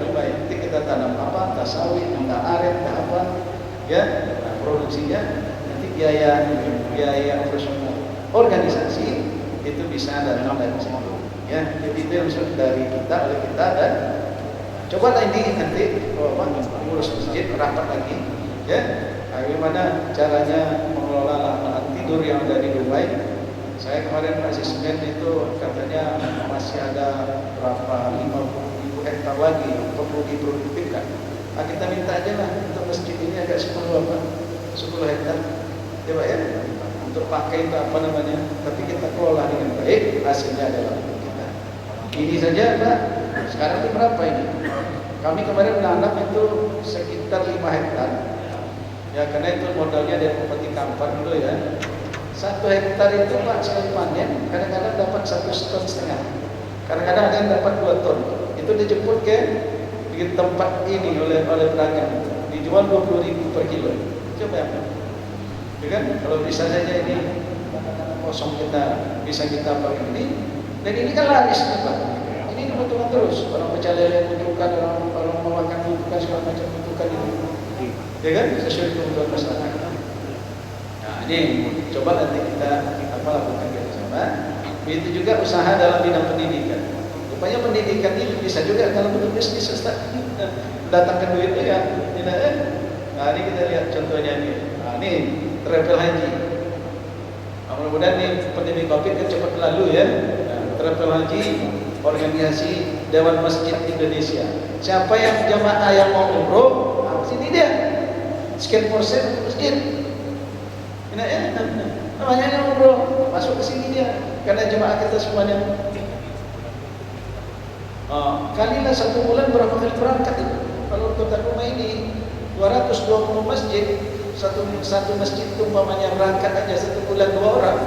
rumah. Nanti kita tanam apa? Entah sawit, entah aren, entah apa. Ya, nah, produksinya nanti biaya operasional organisasi itu bisa datang dari situ. Ya, jadi itu yang dari kita, oleh kita, dan cobalah ini nanti mengurus masjid rapat lagi, ya, bagaimana caranya mengelola lahan tidur yang ada di Dubai. Saya kemarin kasih semen itu katanya masih ada berapa 50.000 hektar lagi yang perlu diproduktifkan. Nah, kita minta aja lah untuk masjid ini agak 10 hektar, coba ya, untuk pakai itu apa namanya, tapi kita kelola dengan baik, hasilnya adalah untuk kita. Ini saja Pak, sekarang itu berapa ini? Kami kemarin menanam itu sekitar 5 hektar. Ya karena itu modalnya dari Bupati Kampar dulu ya. 1 hektar itu Pak sekali panen kadang-kadang dapat 1,5 ton, kadang-kadang ada yang dapat 2 ton. Itu dijemput ke di tempat ini oleh pedagang, dijual 20.000 per kilo. Coba ya Pak. Ya kan? Kalau bisa saja ini kosong bisa kita pakai ini, dan ini kan laris nih Pak. Ini kebutuhan terus, orang pecel lele butuhkan, orang mau makan butuhkan, segala macam butuhkan ini. Ya kan? Sesuai kebutuhan masyarakat. Nah ini coba nanti kita lakukan bersama. Begitu juga usaha dalam bidang pendidikan. Rupanya pendidikan ini bisa juga dalam bentuk bisnis, Ustaz. Datangkan duit ya. Nah ini kita lihat contohnya ini. Nah ini travel haji. Nah, mudah-mudahan nih pandemi Covid kan cepat berlalu ya. Nah, travel haji organisasi Dewan Masjid Indonesia. Siapa yang jamaah yang mau umroh, nah, sini dia. Sekian persen masjid. Namanya yang umroh, masuk ke sini dia. Karena jemaah kita semuanya. Kalilah 1 bulan berapa kali berangkat itu? Kalau kota rumah ini 220 masjid, satu masjid itu umpamanya berangkat aja 1 bulan 2 orang.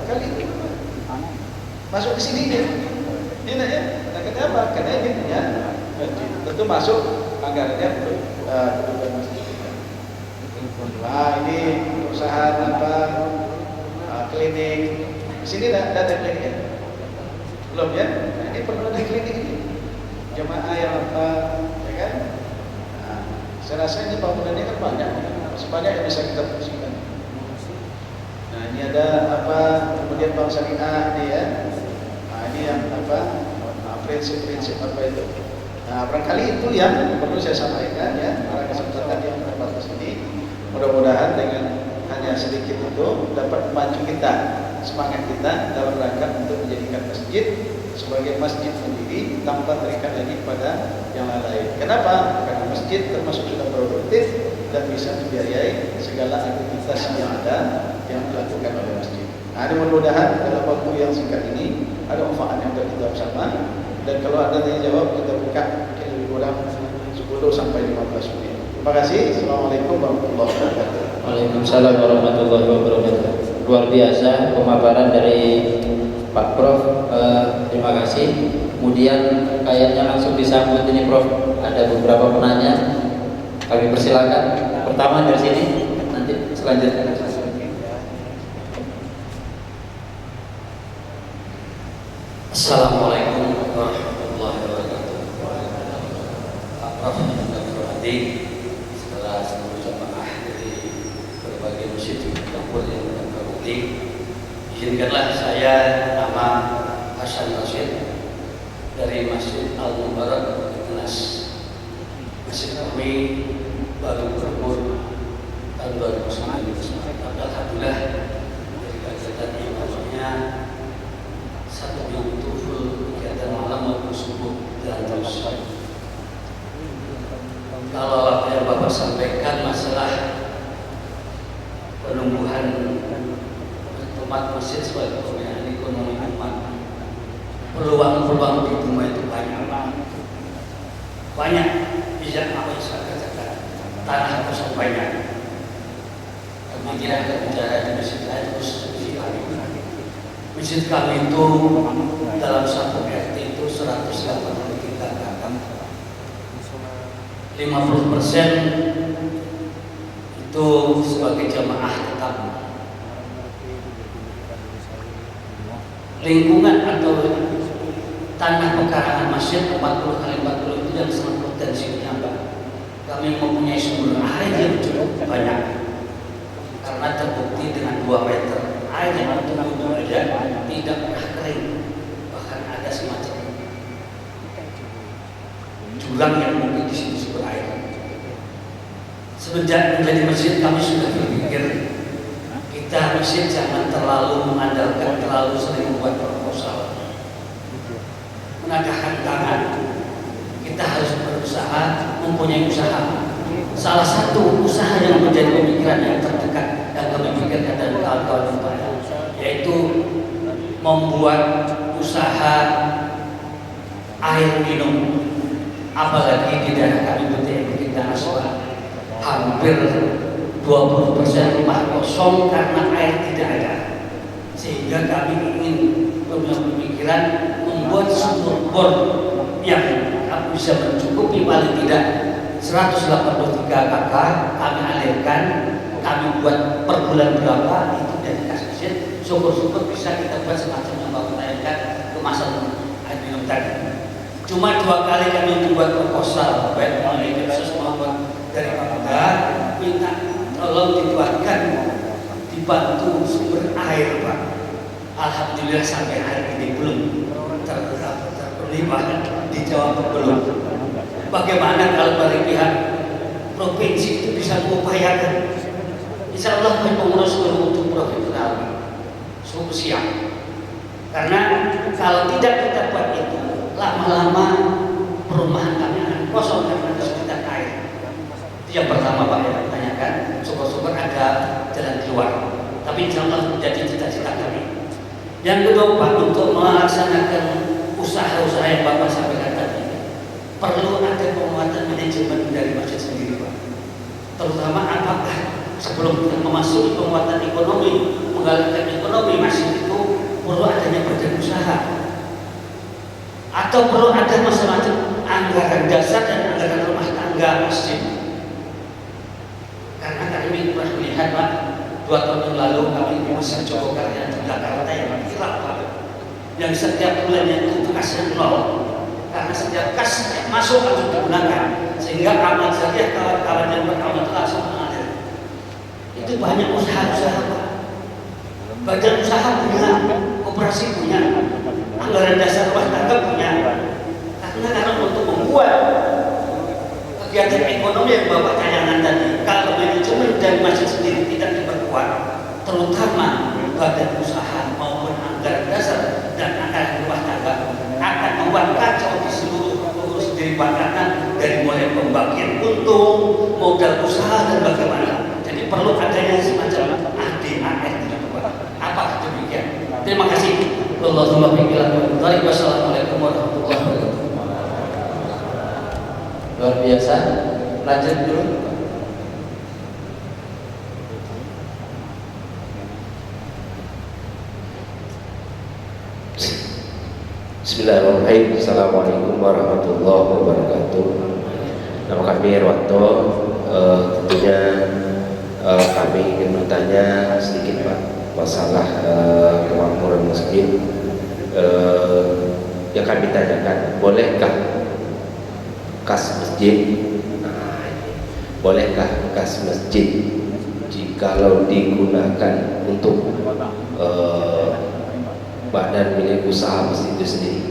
Kali itu masuk ke sini dia. Ini ya. Nah, kenapa? Karena ini punya tentu masuk anggarannya kebutuhan masjid. Ini perusahaan apa? Klinik. Di sini ada kliniknya? Belum ya? Nah, ini perlu ada klinik ini. Jemaah yang apa? Ya kan? Nah, saya rasa ini bangunannya kan banyak. Sebanyak yang bisa kita fungsikan. Nah, ini ada apa? Kemudian bank syariah ini ya. Nah, ini yang apa? Prinsip-prinsip apa itu? Nah, barangkali itu yang perlu saya sampaikan ya. Pada kesempatan yang terbatas ini, mudah-mudahan dengan hanya sedikit itu dapat memacu kita, semangat kita dalam rangka untuk menjadikan masjid sebagai masjid sendiri tanpa terikat lagi pada yang lain. Kenapa? Karena masjid termasuk sudah produktif dan bisa membiayai segala aktivitas yang ada yang dilakukan oleh masjid. Nah, mudah-mudahan dalam waktu yang singkat ini ada manfaat yang kita bersama. Dan kalau ada tanya jawab kita buka lebih kurang 10 sampai 15 menit. Terima kasih. Assalamualaikum warahmatullahi wabarakatuh. Waalaikumsalam warahmatullahi wabarakatuh. Luar biasa pemaparan dari Pak Prof. Terima kasih. Kemudian kayaknya langsung disambut ini Prof. Ada beberapa penanya. Kami persilakan. Pertama dari sini, nanti selanjutnya. Assalamualaikum warahmatullahi wabarakatuh. Pak Prof. Dr. Hadi, setelah seluruh jamaah dari berbagai masjid Kampur yang berhormati, izinkanlah saya nama Hasan Rashid dari Masjid Al Mubarak Kenas. Masjid kami baru berumur tahun 2009. Alhamdulillah dari kegiatan imamnya satu minggu itu full kegiatan malam maupun subuh dan terus. Kalau apa yang Bapak sampaikan masalah penumbuhan tempat masjid sebagai pembiayaan ekonomi umat, peluang-peluang di rumah itu banyak. Bisa apa yang saya katakan, tanah kosong banyak. Kami tidak akan bicara di masjid lain terus di kami. Masjid kami itu dalam satu RT itu 183 kakak. 50% itu sebagai jamaah tetap. Lingkungan atau tanah pekarangan masjid 40 kali 40 itu yang sangat potensialnya Pak. Kami mempunyai sumber air yang cukup banyak karena terbukti dengan 2 meter air yang tumbuh aja tidak pernah kering, bahkan ada semacam jurang yang mungkin di situ sumber air. Semenjak menjadi masjid kami sudah berpikir kita masjid jangan terlalu mengandalkan, terlalu sering membuat proposal, menadahkan tangan. Kita harus berusaha, mempunyai usaha. Salah satu usaha yang menjadi pemikiran yang terdekat yang kami pikirkan dari kawan-kawan yang banyak membuat usaha air minum, apalagi di daerah kami Bukit Aswa, hampir 20% rumah kosong karena air tidak ada. Sehingga kami ingin punya pemikiran membuat sumur bor yang bisa mencukupi paling tidak 183 kakak, kami alirkan, kami buat per bulan berapa itu dari kas masjid. Syukur-syukur bisa kita buat semacam yang bapak tanyakan kemasan air minum tadi. Cuma 2 kali kami membuat proposal baik melalui Kepsus maupun dari Pemda, minta tolong dibuatkan, dibantu sumber air, Pak. Alhamdulillah sampai hari ini belum terlibat, dijawab belum. Bagaimana kalau dari pihak provinsi itu bisa mengupayakan? Insya Allah pengurus untuk profesional sungguh siap. Karena kalau tidak kita buat itu, lama-lama perumahan kami akan kosong karena kesulitan air. Itu yang pertama Pak yang tanyakan. Syukur-syukur ada jalan keluar. Tapi insya Allah menjadi cita-cita kami. Yang kedua Pak, untuk melaksanakan usaha-usaha yang Bapak sampaikan tadi, perlu ada penguatan manajemen dari masjid sendiri Pak. Terutama apakah sebelum kita memasuki penguatan ekonomi, menggalakkan ekonomi masjid itu perlu adanya badan usaha, atau perlu ada macam-macam anggaran dasar dan anggaran rumah tangga masjid. Karena kami pernah melihat Pak, 2 tahun yang lalu kami di Masjid Jogokarya di Jakarta yang kirap Pak, yang setiap bulannya itu kasnya 0 karena setiap kas masuk harus digunakan, sehingga amal saja kawan-kawan yang beramal itu langsung mengalir. Itu banyak usaha-usaha Pak. Badan usaha punya, koperasi punya, anggaran dasar rumah tangga punya. Karena untuk membuat kegiatan ekonomi yang Bapak tanyakan tadi, kalau manajemen dari masjid sendiri tidak diperkuat, terutama badan usaha maupun anggaran dasar dan anggaran rumah tangga, akan membuat kacau di seluruh pengurus diri Pak, karena dari mulai pembagian untung, modal usaha dan bagaimana. Jadi perlu adanya semacam ADAR tidak Pak. Apa demikian? Terima kasih. Wallahumma bi'ilmu. Wassalamualaikum warahmatullahi wabarakatuh. Luar biasa. Lanjut dulu. Bismillahirrahmanirrahim. Assalamualaikum warahmatullahi wabarakatuh. Nama kami Irwanto. Tentunya kami ingin bertanya sedikit Pak masalah kemakmuran masjid. Yang kami tanyakan, bolehkah kas masjid? Bolehkah kas masjid jikalau digunakan untuk badan milik usaha masjid itu sendiri?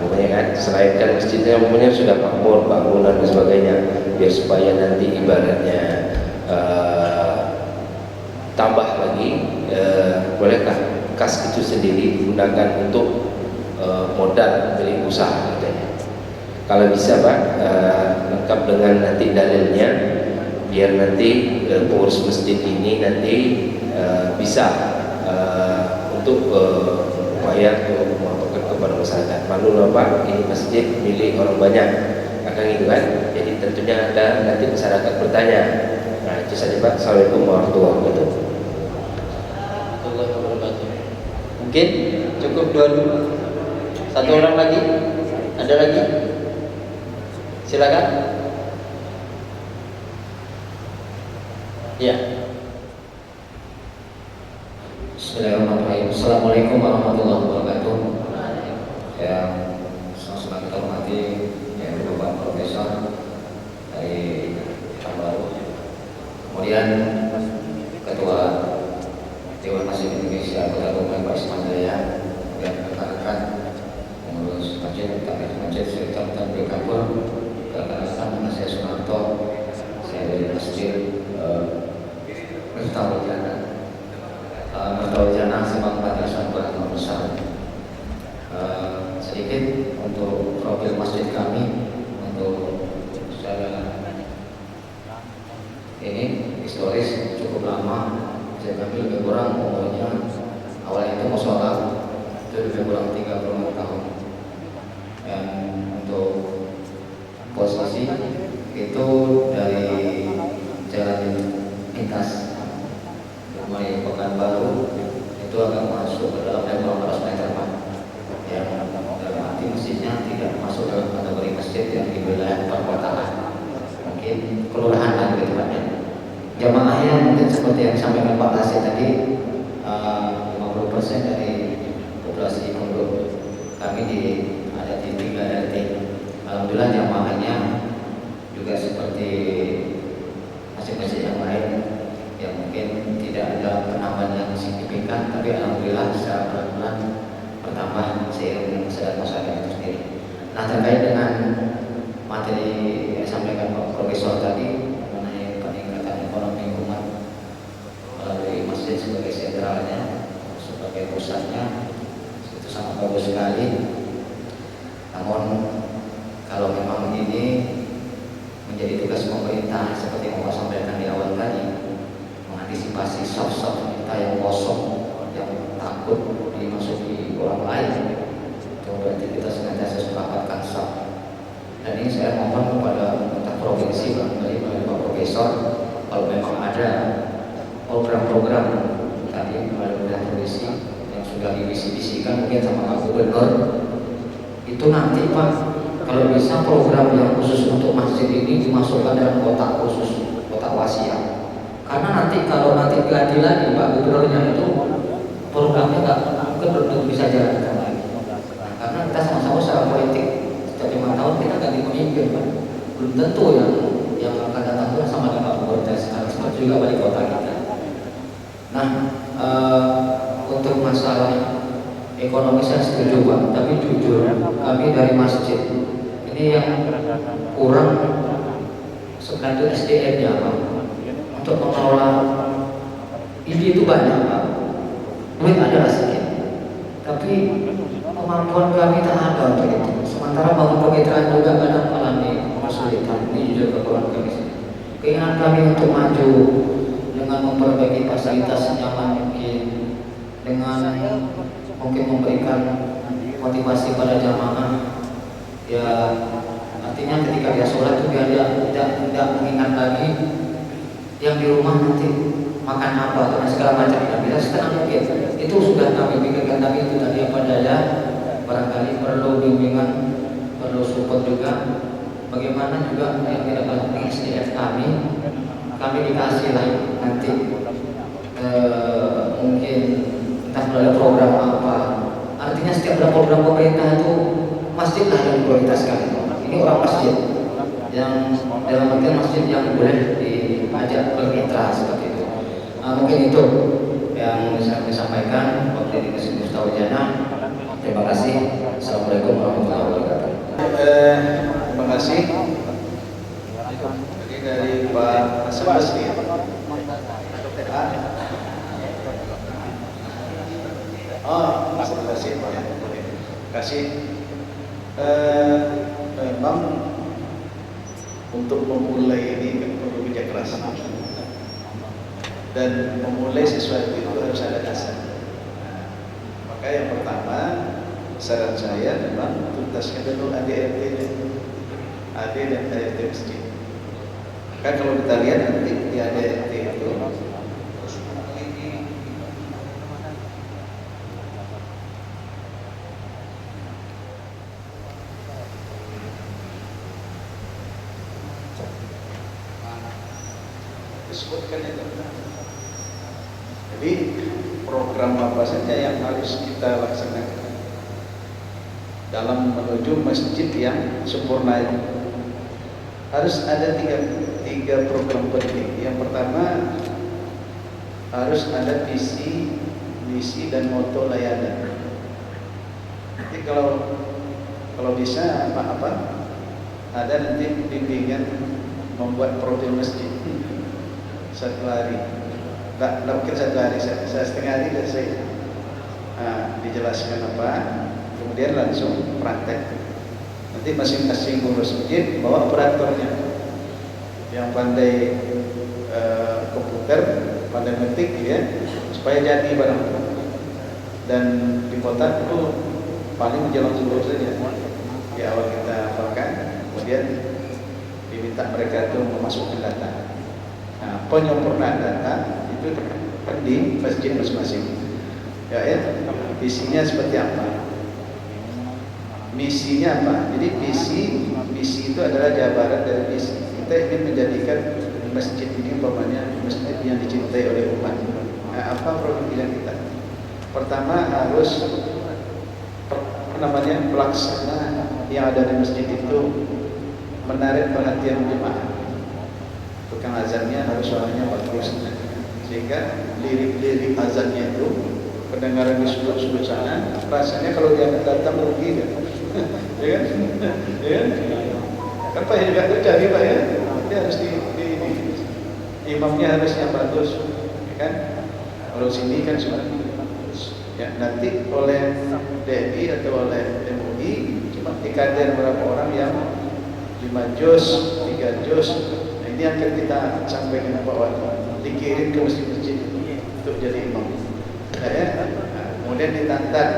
Pokoknya kan, selain kan masjidnya umumnya sudah makmur, bangunan dan sebagainya, biar supaya nanti ibaratnya tambah lagi, bolehkah kas itu sendiri digunakan untuk modal milik usaha katanya? Kalau bisa Pak, lengkap dengan nanti dalilnya, biar nanti pengurus masjid ini nanti bisa untuk upaya untuk melaporkan kepada masyarakat. Maklum Pak, ini masjid milik orang banyak, akan itu kan. Jadi tentunya ada nanti masyarakat bertanya. Nah itu saja Pak. Assalamualaikum warahmatullahi wabarakatuh. Mungkin cukup 2 dulu. 1 orang lagi? Ada lagi? Silakan. Ya. Bismillahirrahmanirrahim. Assalamualaikum warahmatullahi wabarakatuh. Yang sangat kita hormati, yang Bapak Profesor dari Baru, kemudian Ketua Dewan Masjid Indonesia Kota Bogor Pak Isman Jaya, kemudian rekan-rekan pengurus masjid, takmir masjid, serta tampil kabur, rekan-rekan saya Sunarto, saya dari masjid Miftahul Jannah Simpang 4 Yayasan Beramal Besar. Sedikit untuk profil masjid kami, untuk secara ini historis cukup lama. Jadi kami lebih kurang umurnya awalnya itu musola itu lebih kurang 30 tahun. Dan untuk posisi itu dari jalan lintas mulai Pekanbaru itu akan masuk ke dalam 500 meter Pak. Yang dalam arti masjidnya tidak masuk dalam kategori masjid yang di wilayah perkotaan, mungkin kelurahan lah gitu Pak. Jamaahnya mungkin seperti yang disampaikan Pak Hasid tadi, 50% dari populasi penduduk kami ada di 3 RT. Alhamdulillah jamaahnya juga seperti masjid-masjid yang lain yang mungkin tidak ada penambahan yang signifikan, tapi alhamdulillah secara pelan-pelan bertambah seiring dengan kesadaran masyarakat itu sendiri. Nah, terkait dengan materi yang disampaikan Pak Profesor tadi mengenai peningkatan ekonomi umat melalui masjid sebagai sentralnya, sebagai pusatnya, itu sangat bagus sekali. Namun kalau memang ini menjadi tugas pemerintah seperti yang Bapak sampaikan di awal tadi, mengantisipasi sop-sop kita yang kosong, yang takut dimasuki orang lain, itu berarti kita senantiasa sepakatkan sop. Dan ini saya mohon kepada pemerintah provinsi barangkali melalui Pak Profesor, kalau memang ada program-program tadi melalui pemerintah provinsi yang sudah divisi-visikan mungkin sama Pak Gubernur, itu nanti Pak, kalau bisa program yang khusus untuk masjid ini dimasukkan dalam kotak khusus, kotak wasiat. Karena nanti kalau nanti ganti lagi Pak Gubernurnya itu programnya nggak mungkin belum bisa jalankan lagi. Nah, karena kita sama-sama secara politik setiap 5 tahun kita ganti pemimpin Pak. Belum tentu yang akan datang itu sama dengan Pak Gubernur sekarang, seperti juga wali kota kita. Nah, untuk masalah ekonomi saya setuju Pak, tapi jujur kami dari masjid ini yang kurang sekarang itu SDM-nya Pak, untuk mengelola ide itu banyak Pak, duit adalah sedikit, tapi kemampuan kami tak ada untuk itu. Sementara bangun kemitraan juga kadang mengalami kesulitan, ini juga kekurangan kami. Keinginan kami untuk maju dengan memperbaiki fasilitas nyaman mungkin, dengan mungkin memberikan motivasi pada jamaah. Ya, artinya ketika dia sholat itu dia tidak mengingat lagi yang di rumah nanti makan apa atau segala macam. Bila setengah mungkin itu sudah kami pikirkan, tapi itu tadi apa daya barangkali perlu bimbingan, perlu support juga. Bagaimana juga yang tidak penting SDF kami dikasih lah nanti mungkin entah melalui program apa. Artinya setiap ada program pemerintah itu masjid lah yang prioritaskan. Ini orang masjid yang dalam artian masjid yang boleh diajak bermitra seperti itu. Mungkin itu yang bisa kami sampaikan. Waktu ini Gus Mustawajana. Terima kasih. Assalamualaikum warahmatullahi wabarakatuh. Terima kasih. Ini dari Pak Sabasri. Terima kasih. Terima kasih. Memang untuk memulai ini kan perlu kerja keras, dan memulai sesuatu itu harus ada dasar. Maka yang pertama saran saya memang tuntaskan dulu ADRT dan ADRT masjid. Maka kalau kita lihat nanti di ADRT itu disebutkan itu. Jadi program apa saja yang harus kita laksanakan dalam menuju masjid yang sempurna itu. Harus ada tiga program penting. Yang pertama harus ada visi, misi dan moto layanan. Jadi kalau bisa apa ada nanti bimbingan membuat profil masjid 1 hari, nggak mungkin 1 hari, saya setengah hari dan saya dijelaskan apa, kemudian langsung praktek. Nanti masing-masing pengurus masjid bawa operatornya yang pandai komputer, pandai ngetik ya, supaya jadi barang. Dan di kota itu paling menjelang zuhur saja. Di awal kita hafalkan, kemudian diminta mereka itu memasukkan data. Nah, penyempurnaan data itu kan di masjid masing-masing. Ya, visinya seperti apa? Misinya apa? Jadi misi itu adalah jabaran dari misi. Kita ingin menjadikan masjid ini umpamanya masjid yang dicintai oleh umat. Nah, apa program kita? Pertama harus pelaksana yang ada di masjid itu menarik perhatian jemaah. Tukang azannya harus suaranya bagus, sehingga lirik-lirik azannya itu pendengaran di sudut-sudut sana, rasanya kalau dia datang rugi kan? Ya kan? Ya kan? Kan Pak juga itu cari Pak ya, dia harus di imamnya harusnya bagus, ya kan? Kalau sini kan sebenarnya ya, nanti oleh DNI atau oleh MUI cuma dikader berapa orang yang 5 juz, 3 juz. Nah, ini akan kita sampaikan Pak Wali, dikirim ke masjid-masjid untuk jadi imam. Nah, ya. Nah, kemudian ditantar,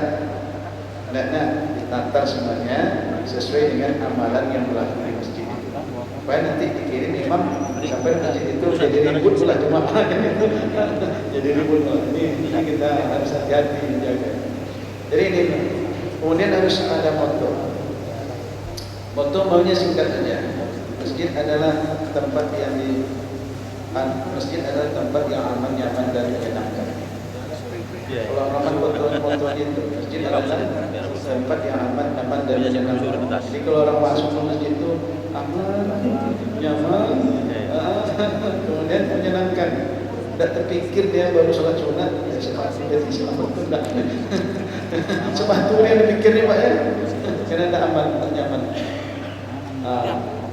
ditantar semuanya sesuai dengan amalan yang berlaku di masjid itu. Supaya nanti dikirim imam sampai masjid itu jadi ribut pula cuma itu. Jadi ribut pula. Ini kita harus hati-hati menjaga. Jadi ini, kemudian harus ada moto. Moto maunya singkat saja. Masjid adalah tempat yang aman, nyaman dan menyenangkan. Kalau aman moto itu, masjid adalah tempat yang aman, nyaman dan menyenangkan. Jadi kalau orang masuk ke masjid itu aman, nyaman, kemudian menyenangkan. Tidak terpikir dia baru sholat sunat, sepatu dia Islam itu tidak. Sepatu dia dipikirnya Pak ya, karena tidak aman, tidak nyaman.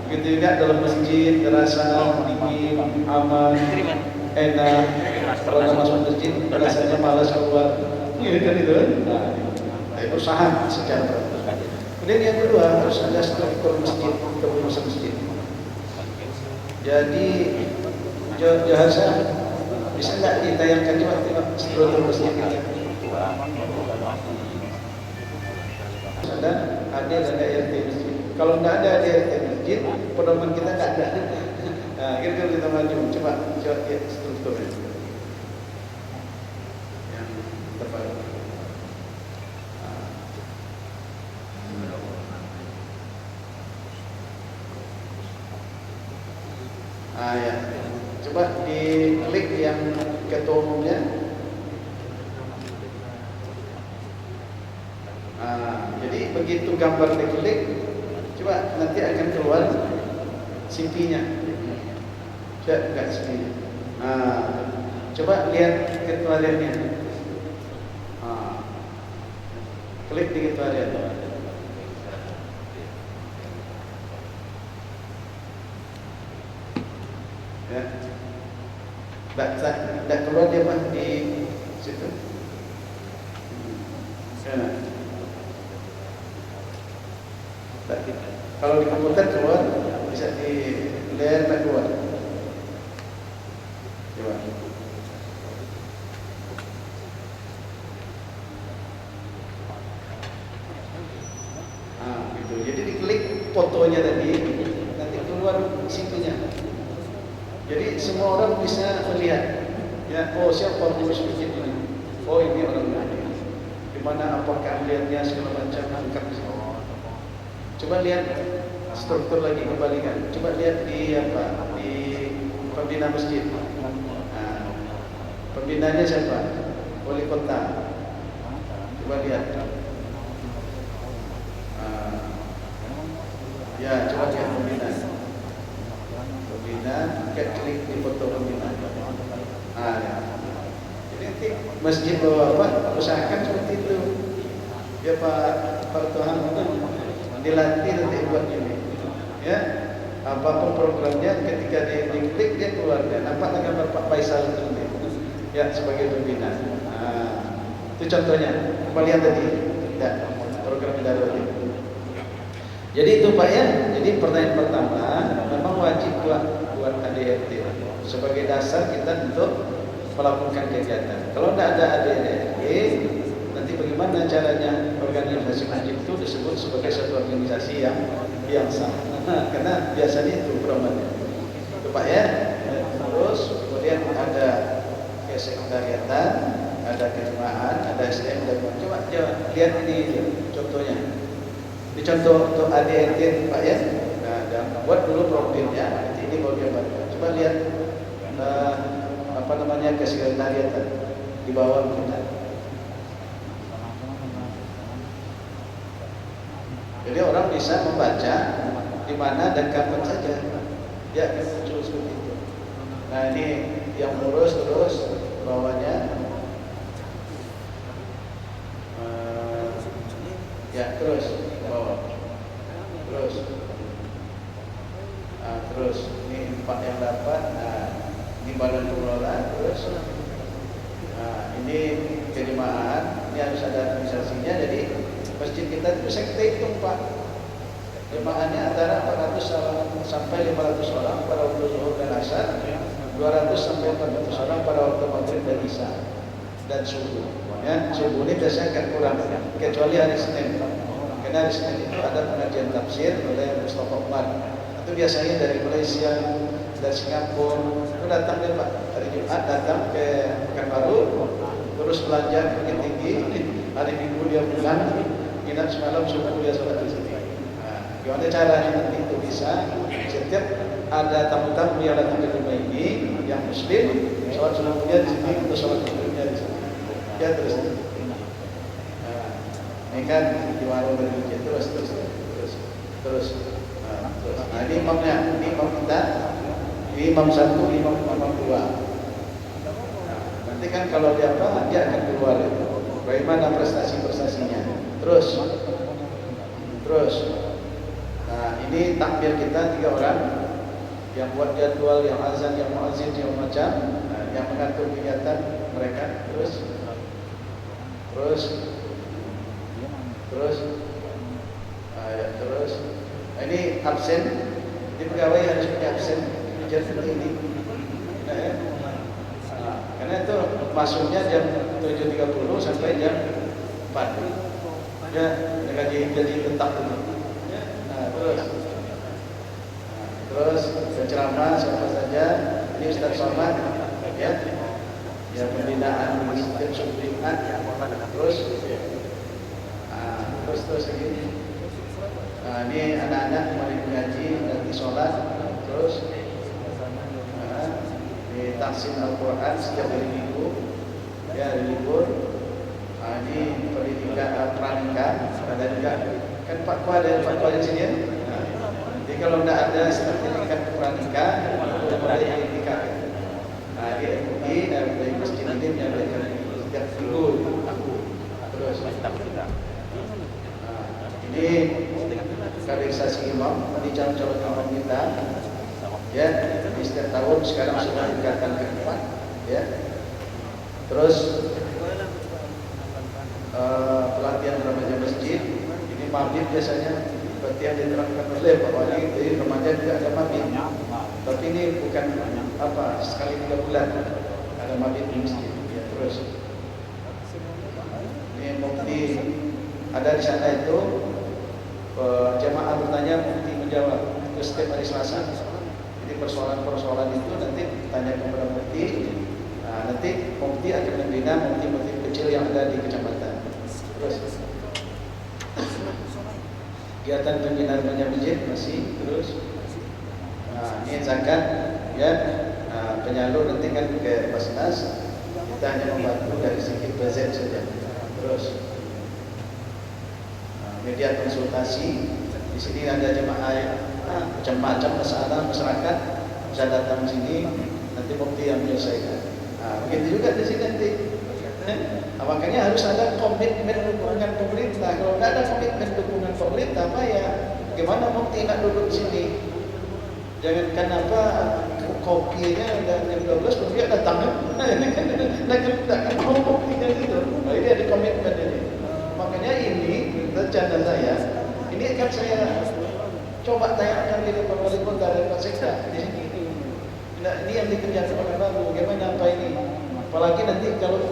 Begitu juga dalam masjid terasa dingin, aman, enak. Kalau nggak masuk masjid rasanya malas keluar. Ini kan itu. Nah, usaha secara teratur. Kemudian yang kedua harus ada struktur masjid, kepengurusan masjid. Jadi jahasa bisa nggak ditayangkan coba tengok struktur masjid kita. Ada ART masjid. Kalau nggak ada ART masjid, pedoman kita nggak ada. Nah, kira-kira kita maju. Coba lihat strukturnya. Yang terbaru. Ya. Coba diklik yang ketua umumnya. Jadi begitu gambar diklik, coba nanti akan keluar CV-nya. Coba enggak CV-nya. Coba lihat ketualiannya. Klik di ketualian. Ya. Tak keluar dia Pak di situ. Sana. Kalau di komputer keluar, bisa di layar tak keluar. Coba. Gitu. Jadi diklik fotonya tadi, nanti keluar situnya. Jadi semua orang bisa melihat, ya, oh siapa pengurus masjid ini, oh ini orang ini, di mana apa keahliannya segala macam angkat. Coba lihat struktur lagi kembalikan. Coba lihat di pembina masjid. Pembinanya siapa? Wali kota. Coba lihat. Ya, coba lihat pembina. Klik di foto pembina. Ya. Jadi nanti masjid bawa apa? Usahakan seperti itu. Ya Pak Tuhan dilatih nanti buat ini. Ya, apapun programnya ketika diklik dia keluar. Nampak gambar Pak Faisal itu nanti. Ya, sebagai pembina. Itu contohnya. Kalian tadi tidak program darurat itu. Jadi itu Pak ya. Jadi pertanyaan pertama, memang wajib buat ADRT sebagai dasar kita untuk melakukan kegiatan. Kalau tidak ada ADRT, nanti bagaimana caranya organisasi masjid itu disebut sebagai satu organisasi yang sah. Karena biasanya itu programnya. Itu Pak ya. Terus kemudian ada kesekretariatan, ada kejemaah, ada SDM dan coba lihat ini contohnya. Ini contoh untuk ADNT Pak ya. Nah, dan buat dulu profilnya. Nanti ini bagian baru. Coba lihat kesekretariatan di bawah kita. Jadi orang bisa membaca di mana dan kapan saja dia akan muncul seperti itu. Nah ini yang lurus terus bawahnya, ya terus bawah, terus ini Pak yang dapat. Nah ini badan pengelola terus. Nah ini kejemaah, ini harus ada administrasinya. Jadi masjid kita itu sekte hitung Pak. Jemaahnya antara 400 sampai 500 orang pada waktu zuhur dan asar, 200 sampai 400 orang pada waktu maghrib dan isya dan subuh. Ya, subuh ini biasanya akan kurang, kecuali hari Senin. Karena hari Senin itu ada pengajian tafsir oleh Mustafa Umar. Itu biasanya dari Malaysia, dari Singapura, itu datang deh Pak. Hari Jumat datang ke Pekanbaru, terus belanja Bukit Tinggi. Hari Minggu dia pulang, inap semalam subuh dia sholat di sini. Gimana caranya nanti itu bisa setiap ada tamu-tamu yang datang ke rumah ini yang muslim, sholat subuhnya di sini atau sholat maghribnya di sini. Ya terus. Nah, ini kan di warung berikutnya terus. Nah ini imamnya, ini imam kita, ini imam 1, imam 2. Nah, nanti kan kalau dia apa, dia akan keluar itu. Bagaimana prestasinya? Terus. Nah ini takbir kita 3 orang yang buat jadwal, yang azan, yang muazzin, yang macam, nah, yang mengatur kegiatan mereka. Terus. Nah, ini absen, di pegawai harus punya absen, biar seperti ini. Nah, ya. Nah, karena itu masuknya jam 7.30 sampai jam 4. Ya, jadi tetap dulu. Terus penceramah siapa saja, ini Ustaz Somad ya pembinaan masjid Subrimat, terus lagi. Nah, ini anak-anak kemarin mengaji nanti sholat, terus di tahsin Al-Quran setiap hari Minggu ya hari libur. Nah, ini pendidikan pranika, ada juga kan Pak Kua di sini ya. Jadi kalau tidak ada sertifikat pranika, tidak boleh pranika. Nah, di MUI dari masjid ini menyampaikan setiap minggu aku terus. Nah, ini kaderisasi imam, ini calon-calon imam kita, ya. Di setiap tahun sekarang sudah tingkatan ke-4, ya. Terus pelatihan remaja masjid, ini mabit biasanya. Seperti yang diterangkan oleh Pak Wali, jadi remaja juga ada mabit. Tapi ini bukan sekali 3 bulan ada mabit di masjid. Ya, terus ini mufti ada di sana itu jemaah bertanya, mufti menjawab. Itu setiap hari Selasa. Jadi persoalan-persoalan itu nanti tanya kepada mufti. Nah, nanti mufti akan membina mufti-mufti kecil yang ada di kecamatan. Terus kegiatan pembinaan masjid masih terus. Nah, ini zakat ya. Nah, penyalur nanti kan ke Basnas, kita hanya membantu dari segi budget saja. Terus media konsultasi, di sini ada jemaah macam-macam masalah masyarakat bisa datang sini, nanti mufti yang menyelesaikan. Nah, begitu juga di sini nanti. Makanya harus ada komitmen dukungan pemerintah. Kalau tidak ada komitmen dukungan pemerintah, gimana mufti nak duduk sini? Jangankan kopinya dan jam 12 mufti datang. Nak mau muftinya gitu. Nah, ini ada komitmen ini. Makanya ini rencana saya. Ini kan saya coba tanyakan di Pak Wali Kota dan Pak Sekda di sini. Nah, ini yang dikerjakan oleh Baru. Bagaimana ini? Apalagi nanti kalau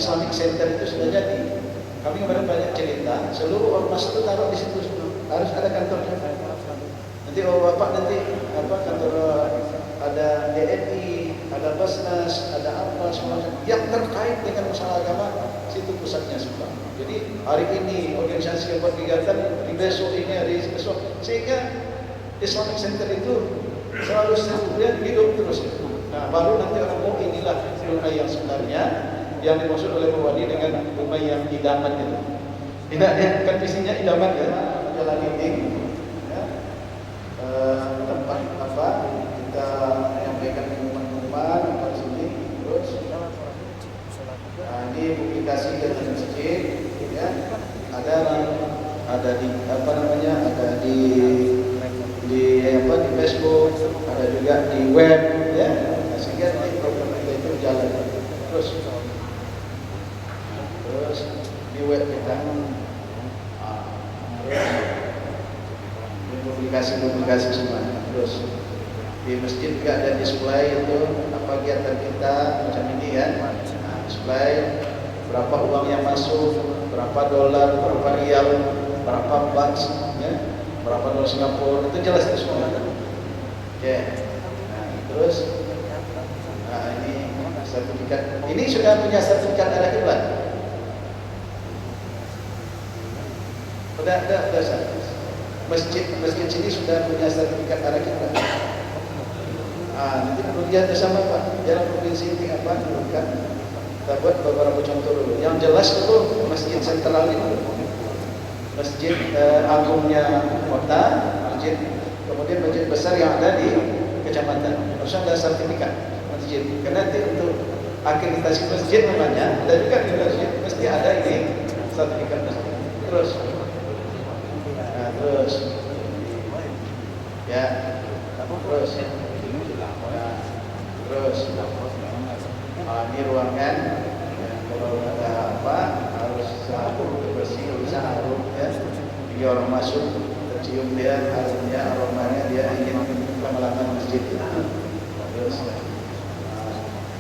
Islamic Center itu sudah jadi. Kami kemarin banyak cerita, seluruh ormas itu taruh di situ semua. Harus ada kantornya. Nanti bapak nanti kantor ada DNI, ada Basnas, ada apa semua yang terkait dengan masalah agama, situ pusatnya semua. Jadi hari ini organisasi yang buat kegiatan, di besok ini, hari besok, sehingga Islamic Center itu selalu hidup terus. Nah, baru nanti orang mau inilah rumah yang sebenarnya yang dimaksud oleh Pak Wadi dengan rumah yang idaman itu. Tidak ya, kan visinya idaman ya, jalan dinding, ya. Tempat apa kita menyampaikan pengumuman di sini, terus. Nah, ini publikasi ke masjid, ya. Ada di apa namanya, ada di Facebook, ada juga di web, ya. Sehingga nanti program kita itu jalan terus di web kita, terus publikasi semua, terus di masjid juga ada display itu apa kegiatan kita macam ini ya. Nah, display berapa uang yang masuk, berapa dolar, berapa rial, berapa baht, ya, berapa dolar Singapura, itu jelas itu semua. Ya, nah, terus, ini sertifikat. Ini sudah punya sertifikat arah kiblat. Udah. Masjid sini sudah punya sertifikat arah kiblat. Nanti perlu lihat bersama Pak. Dalam provinsi ini apa? Kan kita buat beberapa contoh dulu. Yang jelas itu masjid sentral itu, masjid agungnya kota, kemudian masjid besar yang ada di kecamatan. Harus ada sertifikat masjid. Karena nanti untuk akreditasi masjid namanya, ada juga di masjid mesti ada ini sertifikat masjid. Terus, ya, terus, ini ruangan. Kalau ada apa harus bersih, bisa harum ya. Jadi orang masuk tercium dia harumnya, aromanya, dia ingin lama-lama masjid. Terus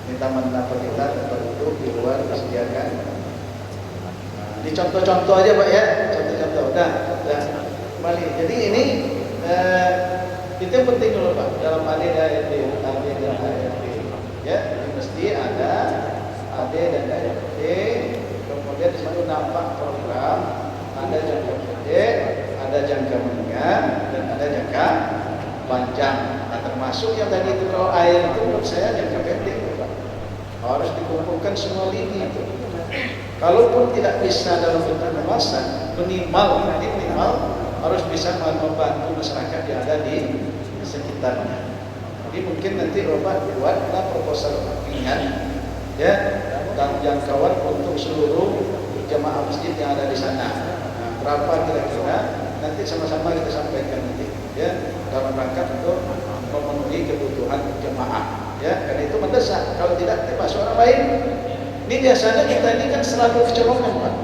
ini taman apa kita tertutup di luar disediakan. Ini contoh-contoh aja Pak ya, contoh-contoh. Udah kembali. Jadi ini itu yang penting dulu Pak dalam AD dan ART. Ya, jadi mesti ada AD dan ART. Kemudian di situ nampak program, ada jangka pendek, ada jangka menengah, dan ada jangka panjang. Nah, termasuk yang tadi itu kalau air itu menurut saya jangka pendek Pak. Harus dikumpulkan semua lini itu. Kalaupun tidak bisa dalam bentuk kawasan, minimal harus bisa membantu masyarakat yang ada di sekitarnya. Jadi mungkin nanti Bapak buatlah proposal ringan, ya, dan jangkauan untuk seluruh jamaah masjid yang ada di sana. Nah, berapa kira-kira? Nanti sama-sama kita sampaikan nanti, ya, dalam rangka untuk memenuhi kebutuhan jamaah. Ya, karena itu mendesak. Kalau tidak, termasuk orang lain. Ini biasanya kita ini kan selalu kecolongan Pak.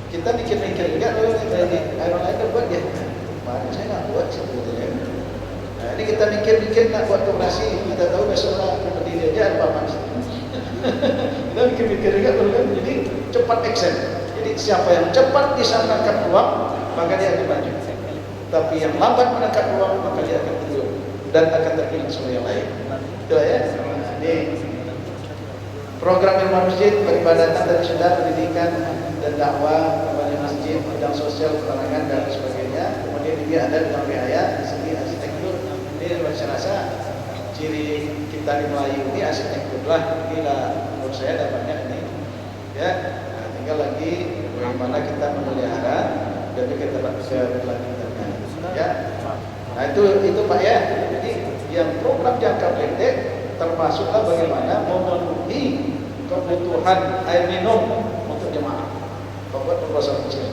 Kita mikir-mikir enggak loh, orang lain udah buat ya. Pak, saya nggak buat sebetulnya. Nah, ini kita mikir-mikir nak buat koperasi, kita tahu besok lah berdiri aja apa mas. Kita mikir-mikir juga dulu kan, jadi cepat action. Jadi siapa yang cepat bisa menangkap peluang, maka dia akan maju. Tapi yang lambat menangkap peluang, maka dia akan mundur dan akan terhilang semua yang lain. Itu ya. Ini program ilmu masjid, peribadatan tadi sudah, pendidikan dan dakwah, kepada masjid, bidang sosial, penerangan dan sebagainya. Kemudian juga ada bidang riaya, seni arsitektur. Ini saya rasa ciri kita di Melayu ini arsitektur lah. Inilah menurut saya dapatnya ini. Ya, nah, tinggal lagi bagaimana kita memelihara dan kita berlanjutannya. Ya, nah itu Pak ya. Jadi yang program jangka pendek termasuklah bagaimana memenuhi kebutuhan air minum untuk jemaah. Buat proposal kecil,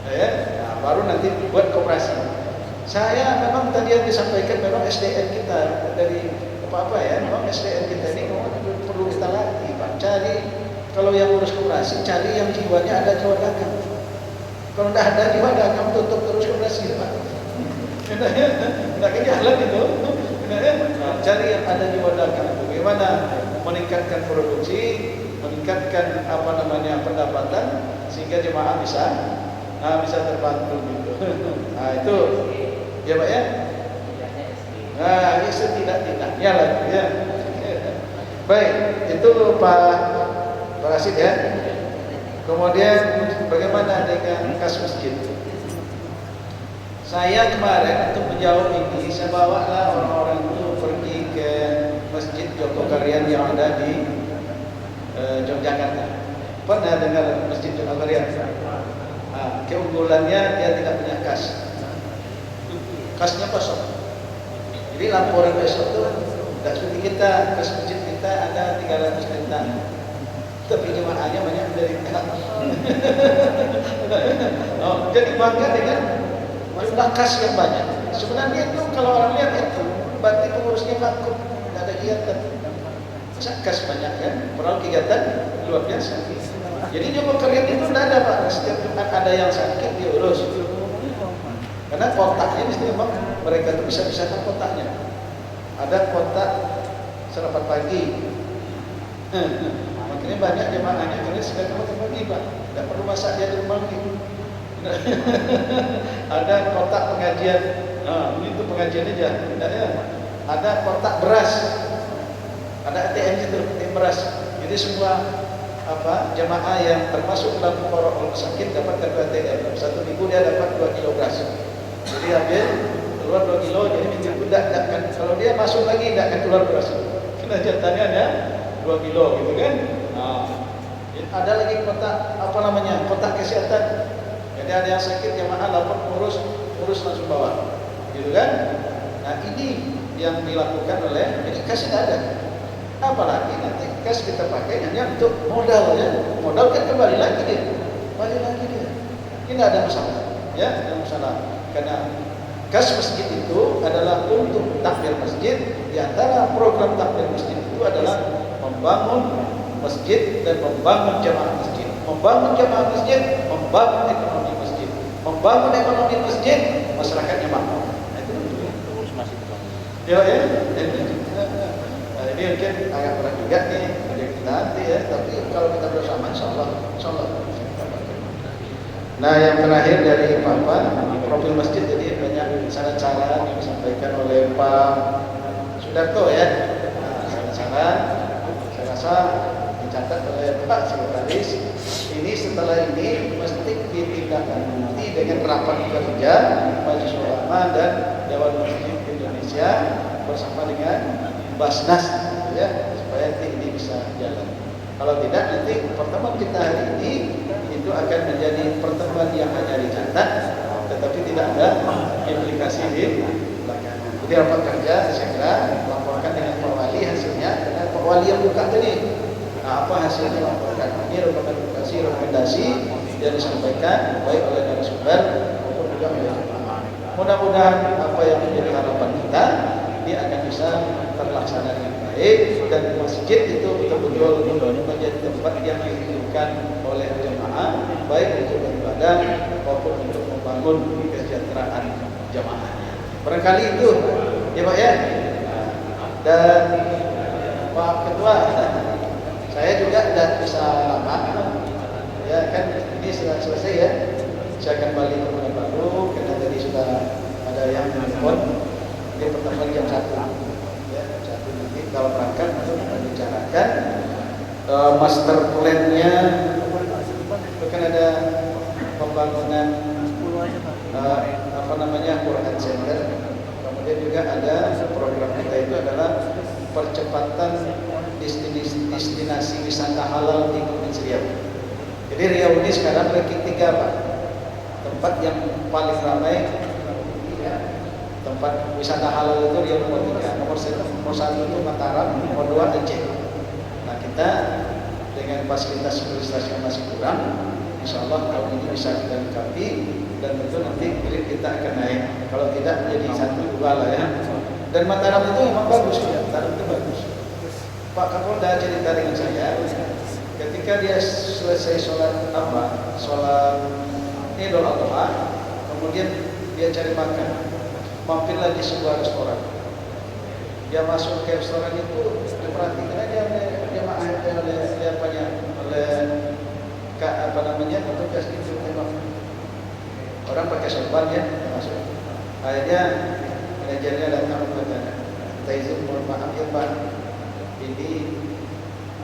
ya. Nah, baru nanti buat koperasi. Saya memang tadi yang disampaikan memang SDM kita dari apa ya, memang SDM kita ini memang perlu kita latih Pak. Cari kalau yang urus koperasi, cari yang jiwanya ada jiwa dagang. Kalau tidak ada jiwa dagang, tutup terus koperasi Pak. Tidak jalan itu. Nah, cari yang ada jiwa dagang. Bagaimana meningkatkan produksi, meningkatkan pendapatan sehingga jemaah bisa terbantu gitu. Nah itu ya Pak ya. Nah ini setidak-tidaknya lah ya. Baik, itu Pak Rasid ya. Kemudian bagaimana dengan kas masjid? Saya kemarin untuk menjawab ini, saya bawalah orang-orang itu pergi ke Masjid Joko Karyan yang ada di Yogyakarta. Pernah dengar Masjid Joko Karyan? Nah, keunggulannya dia tidak punya kas. Kasnya kosong. Jadi laporan besok itu tidak seperti kita, kas masjid kita ada 300 lintang. Tapi jemaahnya banyak dari jadi bangga dengan jumlah kas yang banyak. Sebenarnya itu kalau orang lihat itu berarti pengurusnya takut, tidak ada kegiatan. Masa kas banyak kan? Padahal kegiatan luar biasa. Jadi Joko Karyan itu tidak ada Pak. Setiap Jumat ada yang sakit diurus. Karena kotaknya mesti memang mereka itu bisa kotaknya. Ada kotak sarapan pagi. Makanya banyak jemaahnya karena sudah sarapan pagi Pak. Tidak perlu masak dia di rumah lagi. Ada kotak pengajian. Itu pengajian aja. Tidak ya. Ada kotak beras. Ada ATM itu, ATM beras. Jadi semua jemaah yang termasuk dalam orang sakit dapat kartu ATM. Satu minggu dia dapat 2 kilo beras. Jadi ambil keluar 2 kilo, jadi minggu tidak kan. Kalau dia masuk lagi tidak akan keluar beras. Kena jatahnya ada 2 kilo gitu kan. Ada lagi kotak kotak kesehatan. Jadi ada yang sakit jemaah lapor urus langsung bawa, gitu kan? Nah ini yang dilakukan oleh jadi kas tidak ada. Apalagi nanti kas kita pakai hanya untuk modal ya. Modal kan kembali lagi dia. Ini tidak ada masalah, ya, tidak ada masalah. Karena kas masjid itu adalah untuk takmir masjid. Di antara program takmir masjid itu adalah membangun masjid dan membangun jamaah masjid. Membangun jamaah masjid, membangun ekonomi masjid. Membangun ekonomi masjid, masyarakatnya makmur. Nah, itu urus masjid. Ya. Nah, ini mungkin agak berat juga nih kerja kita nanti ya. Tapi kalau kita bersama, insyaallah. Nah, yang terakhir dari Papa, profil masjid jadi banyak saran-saran yang disampaikan oleh Pak Sudarto ya. Saran-saran saya rasa dicatat oleh Pak Sekretaris. Ini setelah ini mesti ditindaklanjuti dengan rapat kerja Majelis Ulama dan Dewan Masjid Indonesia bersama dengan Basnas ya, supaya ini bisa jalan. Kalau tidak nanti pertemuan kita hari ini itu akan menjadi pertemuan yang hanya dicatat tetapi tidak ada implikasi di belakang. Jadi rapat kerja segera laporkan dengan Pak Wali hasilnya, karena Pak Wali yang buka tadi. Nah, apa hasilnya laporkan. Ini rekomendasi yang disampaikan baik oleh narasumber maupun juga oleh jemaah. Mudah-mudahan apa yang menjadi harapan kita ini akan bisa terlaksana dengan baik dan masjid itu betul-betul menjadi tempat yang dirindukan oleh jemaah baik untuk beribadah maupun untuk membangun kesejahteraan jemaahnya. Barangkali itu ya Pak ya. Dan Pak Ketua, saya juga tidak bisa lama ya kan, ini sudah selesai ya. Saya akan balik ke rumah baru karena tadi sudah ada yang telepon. Ini pertemuan jam 1 ya, jam 1 nanti kalau berangkat untuk membicarakan master plan-nya. Bahkan ada pembangunan Quran Center. Kemudian juga ada program kita itu adalah percepatan destinasi wisata halal di Provinsi Riau. Jadi Riau ini sekarang ranking 3 Pak. Tempat yang paling ramai tempat wisata halal itu Riau nomor 3. Nomor 1 itu Mataram, nomor 2 Aceh. Nah kita dengan fasilitas yang masih kurang, insya Allah tahun ini bisa kita lengkapi dan tentu nanti grade kita akan naik. Kalau tidak menjadi 1, 2 lah ya. Dan Mataram itu memang bagus ya, Mataram itu bagus. Pak Kapolda cerita dengan saya, ketika dia selesai sholat Idul Adha, kemudian dia cari makan, mampirlah di sebuah restoran. Dia masuk ke restoran itu, diperhatikan aja sorban ya, masuk. Akhirnya manajernya datang berkata, Taizul mohon maaf ya Pak, ini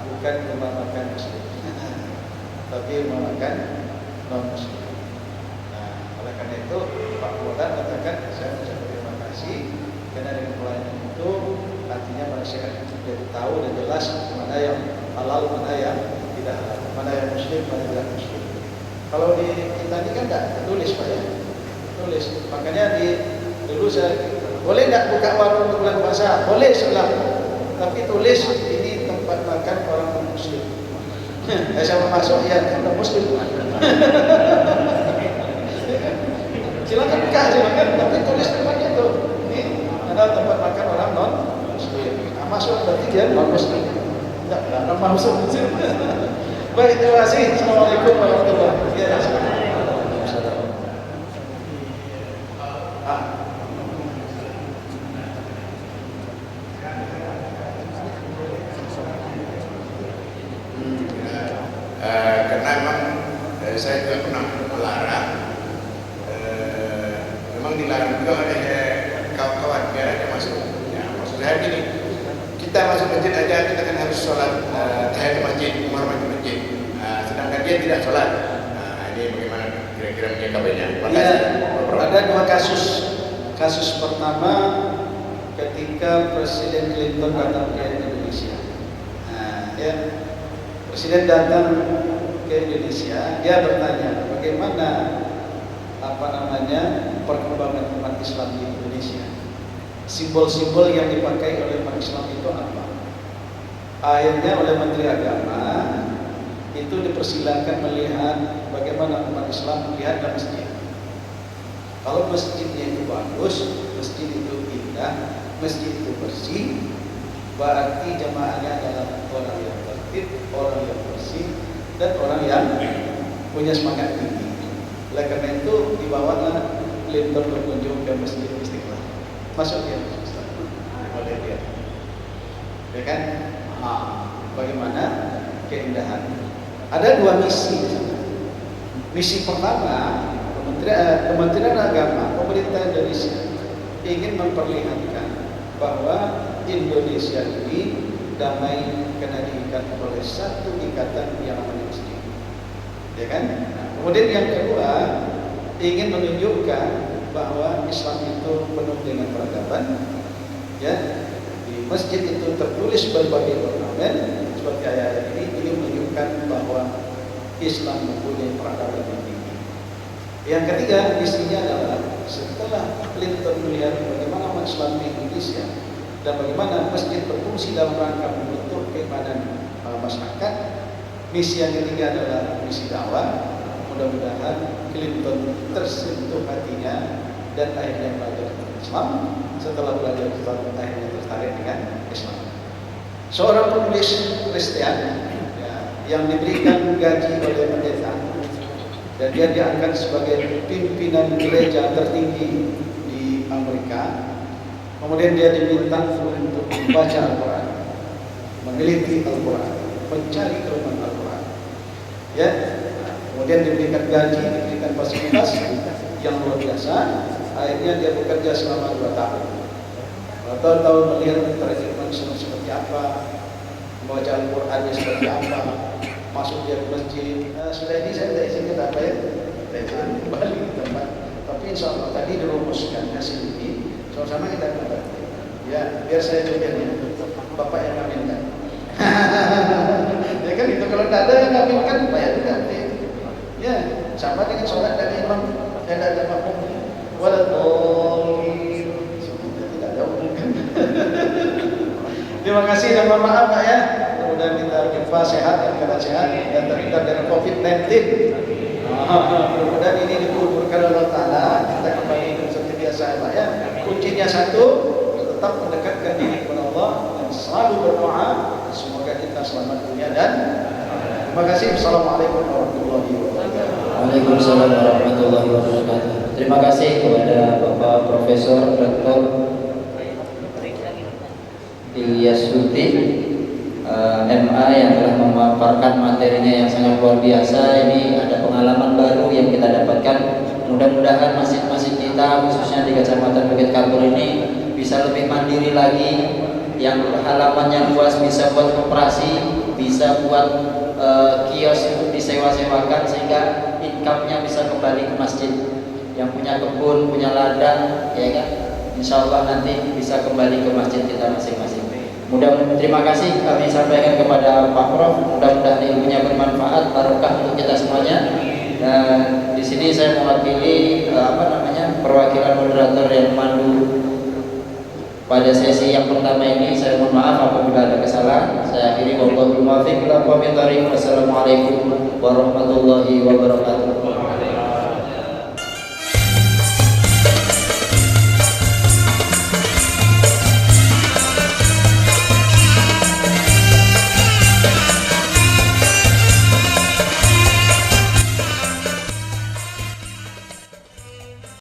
bukan rumah makan muslim, tapi rumah makan non muslim. Nah, oleh karena itu Pak Kapolda katakan saya mengucapkan terima kasih karena dengan pelayanan itu artinya masyarakat jadi tahu dan jelas mana yang halal, mana yang tidak halal, mana yang muslim, mana yang tidak muslim. Kalau di kita ini kan tidak tulis Pak ya, tulis. Makanya dulu saya boleh tidak buka warung untuk bulan puasa? Boleh sebelah, tapi tulis ini tempat makan orang non muslim. Saya masuk ya kan non muslim. Silakan buka, silakan, tapi tulis tempatnya itu. Ini adalah tempat makan orang non muslim. Nah, masuk berarti dia non muslim. Tidak non masuk. Baik, terima kasih. Assalamualaikum warahmatullahi wabarakatuh. Karena memang saya juga pernah melarang, memang dilarang juga oleh kawan-kawan biar ada masuk. Ya, maksud saya gini, kita masuk masjid aja kita kan harus sholat tahiyat masjid, menghormati masjid. Sedangkan dia tidak sholat. Ini bagaimana kira-kira menyikapinya? Ya, ada dua kasus. Kasus pertama ketika Presiden Clinton datang ke Indonesia. Nah, ya, Presiden datang ke Indonesia, dia bertanya bagaimana perkembangan umat Islam di Indonesia. Simbol-simbol yang dipakai oleh umat Islam itu apa? Akhirnya oleh Menteri Agama itu dipersilakan melihat bagaimana umat Islam melihat ke masjid. Kalau masjidnya itu bagus, masjid itu indah, masjid itu bersih, berarti jamaahnya adalah orang yang tertib, orang yang bersih, dan orang yang punya semangat tinggi. Oleh karena itu dibawalah Clinton berkunjung ke Masjid Istiqlal. Masuk dia, boleh dia, ya kan? Bagaimana keindahan? Ada dua misi di sana. Misi pertama, Kementerian Agama pemerintah Indonesia ingin memperlihatkan bahwa Indonesia ini damai karena diikat oleh satu ikatan yang namanya masjid, ya kan? Kemudian yang kedua ingin menunjukkan bahwa Islam itu penuh dengan peradaban, ya. Di masjid itu tertulis berbagai ornamen seperti ayat ini menunjukkan bahwa Islam mempunyai peradaban yang tinggi. Yang ketiga misinya adalah setelah Clinton melihat bagaimana umat Islam di Indonesia dan bagaimana masjid berfungsi dalam rangka membentuk keimanan masyarakat, misi yang ketiga adalah misi dakwah. Mudah-mudahan Clinton tersentuh hatinya dan akhirnya belajar Islam. Setelah belajar Islam akhirnya tertarik dengan Islam. Seorang penulis Kristen ya, yang diberikan gaji oleh pendeta dan dia diangkat sebagai pimpinan gereja tertinggi di Amerika. Kemudian dia diminta untuk membaca Al-Quran, meneliti Al-Quran, mencari kelemahan Al-Quran. Ya, kemudian diberikan gaji, diberikan fasilitas yang luar biasa. Akhirnya dia bekerja selama 2 tahun. 2 tahun melihat treatment seperti apa, membaca Al-Qurannya seperti apa, masuk dia ke masjid. Sudah ini saya tidak izin apa ya, tidak kembali ke tempat. Tapi insya Allah tadi dirumuskan hasil ini, sama-sama kita dapat. Ya, biar saya coba ya, Bapak yang ngaminkan. Ya kan itu kalau tidak ada yang ngaminkan, bayar juga. Ya, sama dengan sholat dari imam, tidak ada makmum. Waladhdallin, tidak ada umumkan. Terima kasih dan mohon maaf Pak ya. Mudah-mudahan kita jumpa sehat dan keadaan sehat dan terhindar dari COVID-19. Mudah-mudahan ini dikuburkan oleh Allah Ta'ala. Kita kembali seperti biasa ya Pak ya. Kuncinya satu, tetap mendekatkan diri kepada Allah dan selalu berdoa. Semoga kita selamat dunia dan terima kasih. Assalamualaikum warahmatullahi wabarakatuh. Waalaikumsalam warahmatullahi wabarakatuh. Terima kasih kepada Bapak Profesor Dr. Ilyas Huti MA yang telah memaparkan materinya yang sangat luar biasa. Ini ada pengalaman baru yang kita dapatkan. Mudah-mudahan masjid-masjid kita khususnya di Kecamatan Bukit Kapur ini bisa lebih mandiri lagi, yang halamannya luas bisa buat koperasi, bisa buat kios untuk disewa-sewakan sehingga income-nya bisa kembali ke masjid. Yang punya kebun, punya ladang, ya kan, insya Allah nanti bisa kembali ke masjid kita masing-masing. Terima kasih kami sampaikan kepada Pak Prof. Mudah-mudahan ilmunya bermanfaat, barokah untuk kita semuanya. Dan di sini saya mewakili perwakilan moderator yang memandu pada sesi yang pertama ini. Saya mohon maaf apabila ada kesalahan. Saya akhiri, wallahul muwaffiq ila aqwamit thoriq. Wassalamualaikum warahmatullahi wabarakatuh.